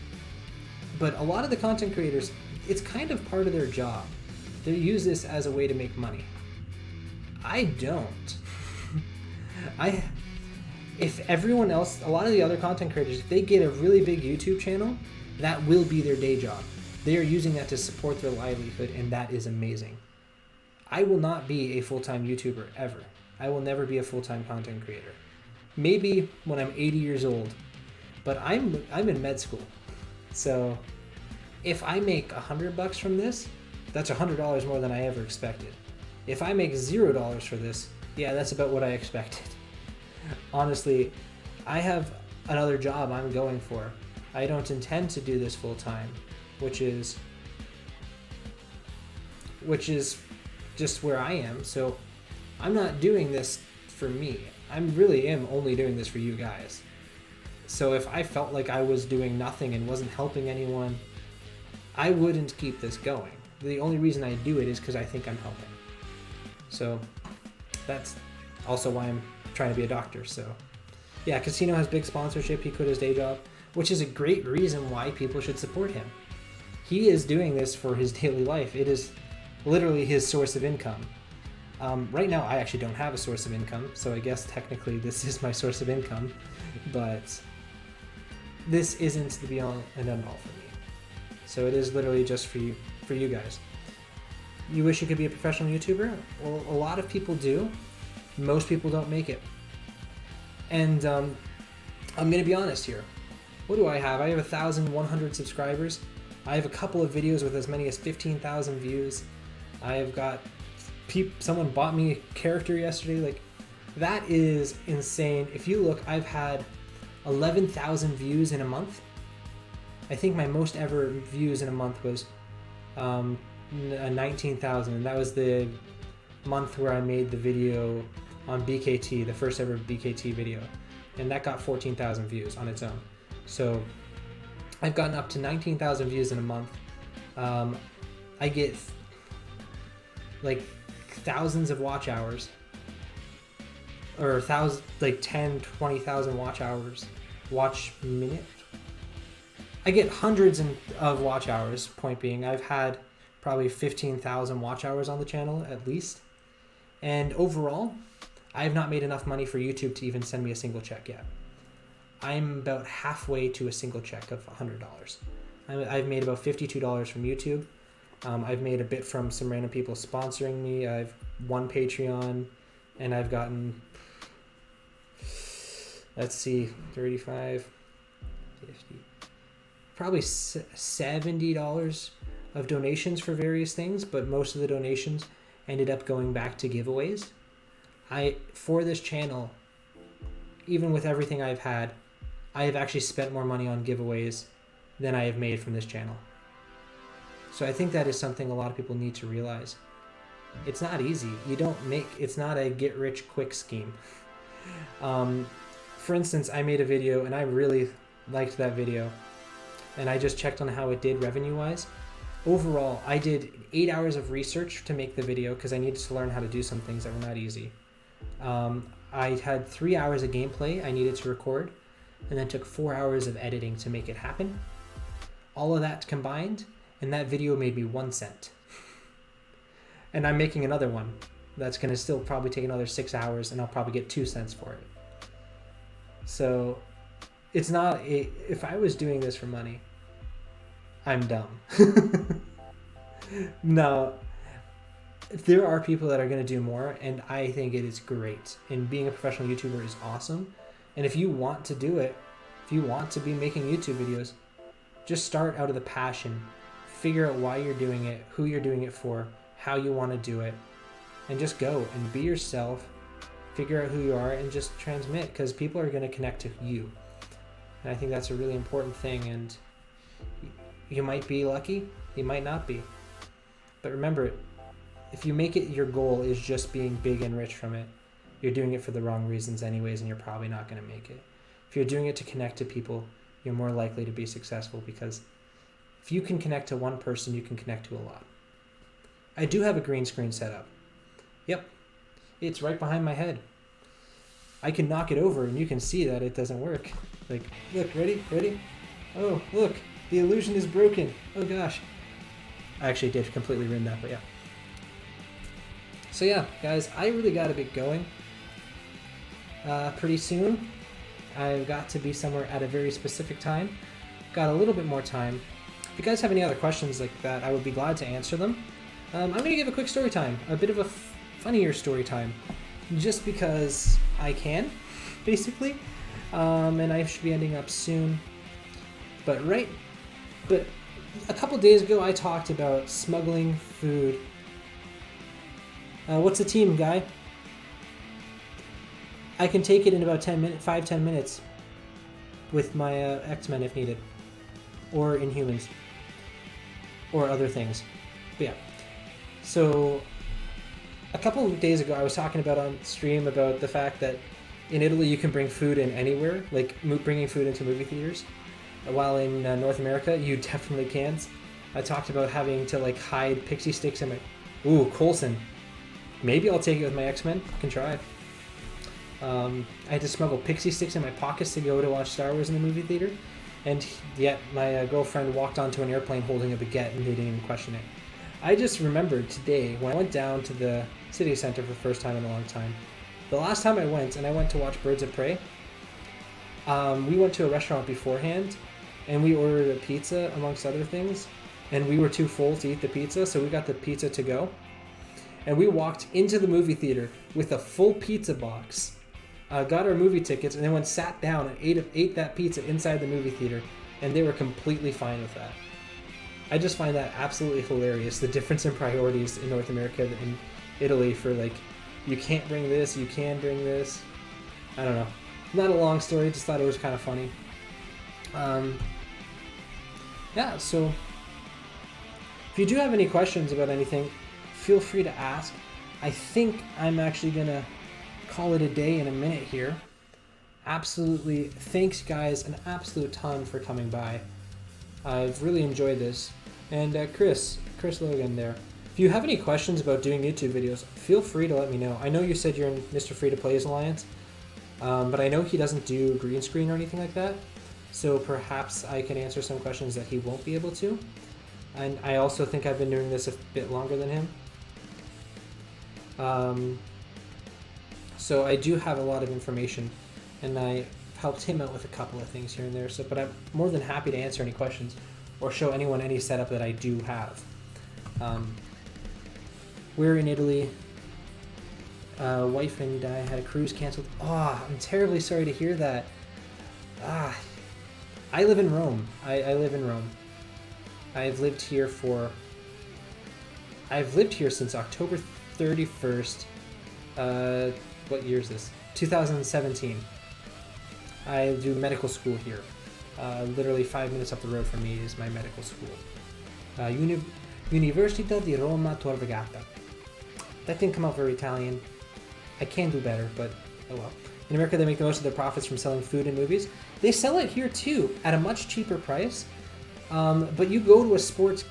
But a lot of the content creators, it's kind of part of their job. They use this as a way to make money. I don't. If everyone else, a lot of the other content creators, if they get a really big YouTube channel, that will be their day job. They are using that to support their livelihood, and that is amazing. I will not be a full-time YouTuber ever. I will never be a full-time content creator. Maybe when I'm 80 years old, but I'm in med school. So if I make $100 from this, that's $100 more than I ever expected. If I make $0 for this, yeah, that's about what I expected. Honestly, I have another job I'm going for. I don't intend to do this full time, which is just where I am. So I'm not doing this for me. I really am only doing this for you guys. So if I felt like I was doing nothing and wasn't helping anyone, I wouldn't keep this going. The only reason I do it is because I think I'm helping. So that's also why I'm trying to be a doctor. So yeah, Casino has big sponsorship. He quit his day job, which is a great reason why people should support him. He is doing this for his daily life. It is literally his source of income. Right now, I actually don't have a source of income, so I guess technically this is my source of income, but this isn't the be-all and end-all for me. So it is literally just for you guys. You wish you could be a professional YouTuber? Well, a lot of people do. Most people don't make it. And I'm going to be honest here. What do I have? I have 1,100 subscribers. I have a couple of videos with as many as 15,000 views. I have got someone bought me a character yesterday. Like, that is insane. If you look, I've had 11,000 views in a month. I think my most ever views in a month was 19,000, and that was the month where I made the video on BKT, the first ever BKT video, and that got 14,000 views on its own. So I've gotten up to 19,000 views in a month. I get like thousands of watch hours, or 10, 20,000 watch minute. I get hundreds of watch hours. Point being, I've had probably 15,000 watch hours on the channel at least. And overall, I have not made enough money for YouTube to even send me a single check yet. I'm about halfway to a single check of $100. I've made about $52 from YouTube. I've made a bit from some random people sponsoring me. I've won Patreon, and I've gotten, let's see, 35, 50, probably $70 of donations for various things, but most of the donations ended up going back to giveaways. For this channel, even with everything I've had, I have actually spent more money on giveaways than I have made from this channel. So I think that is something a lot of people need to realize. It's not easy. It's not a get-rich-quick scheme. For instance, I made a video, and I really liked that video, and I just checked on how it did revenue-wise. Overall, I did 8 hours of research to make the video because I needed to learn how to do some things that were not easy. I had 3 hours of gameplay I needed to record. and then took 4 hours of editing to make it happen. All of that combined, and that video made me 1 cent. And I'm making another one that's going to still probably take another 6 hours, and I'll probably get 2 cents for it. So it's not if I was doing this for money, I'm dumb. No, there are people that are going to do more, and I think it is great. And being a professional YouTuber is awesome. And if you want to do it, if you want to be making YouTube videos, just start out of the passion. Figure out why you're doing it, who you're doing it for, how you want to do it, and just go and be yourself. Figure out who you are and just transmit, because people are going to connect to you. And I think that's a really important thing. And you might be lucky, you might not be. But remember, if you make it your goal is just being big and rich from it, you're doing it for the wrong reasons anyways, and you're probably not going to make it. If you're doing it to connect to people, you're more likely to be successful, because if you can connect to one person, you can connect to a lot. I do have a green screen set up. Yep, it's right behind my head. I can knock it over and you can see that it doesn't work. Like, look, ready? Oh, look, the illusion is broken. Oh gosh. I actually did completely ruin that, but yeah. So yeah, guys, I really got to get going pretty soon. I've got to be somewhere at a very specific time. Got a little bit more time. If you guys have any other questions like that, I would be glad to answer them. I'm going to give a quick story time, a bit of a funnier story time, just because I can, basically. And I should be ending up soon. But a couple days ago, I talked about smuggling food. What's the team, guy? I can take it in about 5-10 minutes with my X-Men if needed. Or Inhumans. Or other things. But yeah. So, a couple of days ago, I was talking about on stream about the fact that in Italy you can bring food in anywhere, like bringing food into movie theaters. While in North America, you definitely can't. I talked about having to like hide pixie sticks in my... Ooh, Coulson. Maybe I'll take it with my X-Men. I can try. I had to smuggle pixie sticks in my pockets to go to watch Star Wars in the movie theater. And yet my girlfriend walked onto an airplane holding a baguette and they didn't even question it. I just remembered today when I went down to the city center for the first time in a long time. The last time I went to watch Birds of Prey, we went to a restaurant beforehand and we ordered a pizza amongst other things. And we were too full to eat the pizza, so we got the pizza to go. And we walked into the movie theater with a full pizza box, got our movie tickets, and then went sat down and ate that pizza inside the movie theater, and they were completely fine with that. I just find that absolutely hilarious, the difference in priorities in North America and Italy for like, you can't bring this, you can bring this. I don't know. Not a long story, just thought it was kind of funny. Yeah, so if you do have any questions about anything, feel free to ask. I think I'm actually going to call it a day in a minute here. Absolutely, thanks guys an absolute ton for coming by. I've really enjoyed this. And Chris Logan there. If you have any questions about doing YouTube videos, feel free to let me know. I know you said you're in Mr. Free to Play's Alliance, but I know he doesn't do green screen or anything like that. So perhaps I can answer some questions that he won't be able to. And I also think I've been doing this a bit longer than him. So I do have a lot of information, and I helped him out with a couple of things here and there. So, but I'm more than happy to answer any questions or show anyone any setup that I do have. We're in Italy. Wife and I had a cruise canceled. Oh, I'm terribly sorry to hear that. I live in Rome. I live in Rome. I've lived here since October 31st. What year is this? 2017. I do medical school here. Literally 5 minutes up the road from me is my medical school. Università di Roma Tor Vergata. That didn't come out very Italian. I can do better, but oh well. In America, they make the most of their profits from selling food in movies. They sell it here too, at a much cheaper price. But you go to a sports,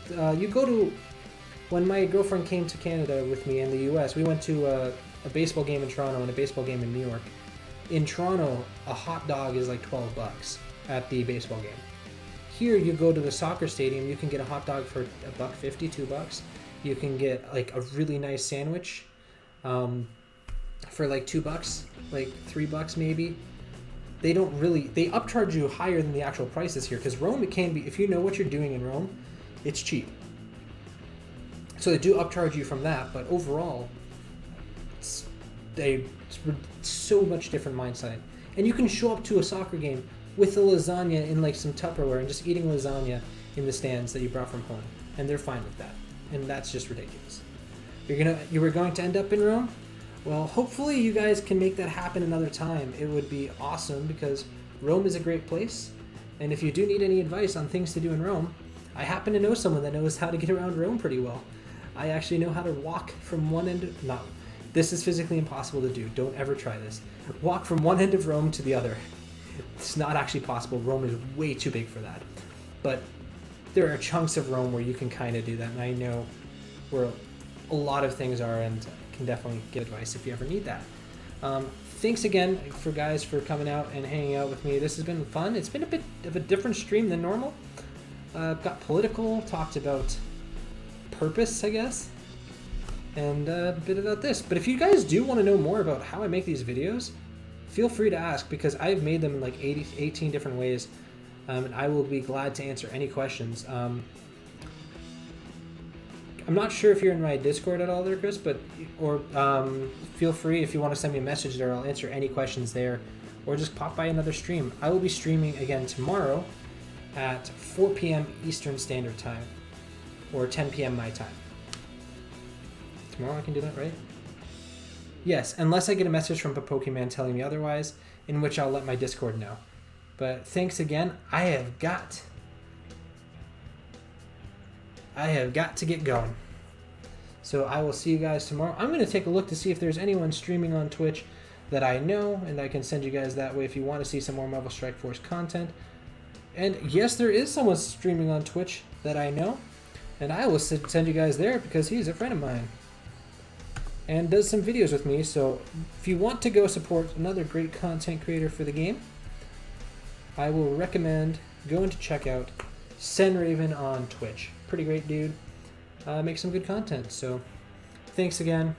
when my girlfriend came to Canada with me in the US, we went to a baseball game in Toronto and a baseball game in New York. In Toronto, a hot dog is like $12 at the baseball game. Here, you go to the soccer stadium, you can get a hot dog for $1.50, $2. You can get like a really nice sandwich for like $2, like $3 maybe. They upcharge you higher than the actual prices here, because Rome, it can be, if you know what you're doing in Rome, it's cheap. So they do upcharge you from that, but overall, it's so much different mindset. And you can show up to a soccer game with a lasagna in like some Tupperware and just eating lasagna in the stands that you brought from home, and they're fine with that. And that's just ridiculous. You were going to end up in Rome? Well, hopefully you guys can make that happen another time. It would be awesome, because Rome is a great place. And if you do need any advice on things to do in Rome, I happen to know someone that knows how to get around Rome pretty well. I actually know how to walk from one end of... No, this is physically impossible to do. Don't ever try this. Walk from one end of Rome to the other. It's not actually possible. Rome is way too big for that. But there are chunks of Rome where you can kind of do that, and I know where a lot of things are, and can definitely give advice if you ever need that. Thanks again for coming out and hanging out with me. This has been fun. It's been a bit of a different stream than normal. Got political, talked about purpose, I guess, and a bit about this. But if you guys do want to know more about how I make these videos, feel free to ask, because I've made them in like 18 different ways, and I will be glad to answer any questions. I'm not sure if you're in my Discord at all there, Chris, or feel free if you want to send me a message there. I'll answer any questions there, or just pop by another stream. I will be streaming again tomorrow at 4 p.m. Eastern Standard Time, or 10 p.m. my time. Tomorrow I can do that, right? Yes, unless I get a message from Pokemon telling me otherwise, in which I'll let my Discord know. But thanks again. I have got to get going. So I will see you guys tomorrow. I'm going to take a look to see if there's anyone streaming on Twitch that I know, and I can send you guys that way if you want to see some more Marvel Strike Force content. And yes, there is someone streaming on Twitch that I know, and I will send you guys there because he's a friend of mine and does some videos with me. So if you want to go support another great content creator for the game, I will recommend going to check out Senraven on Twitch. Pretty great dude. Makes some good content. So thanks again.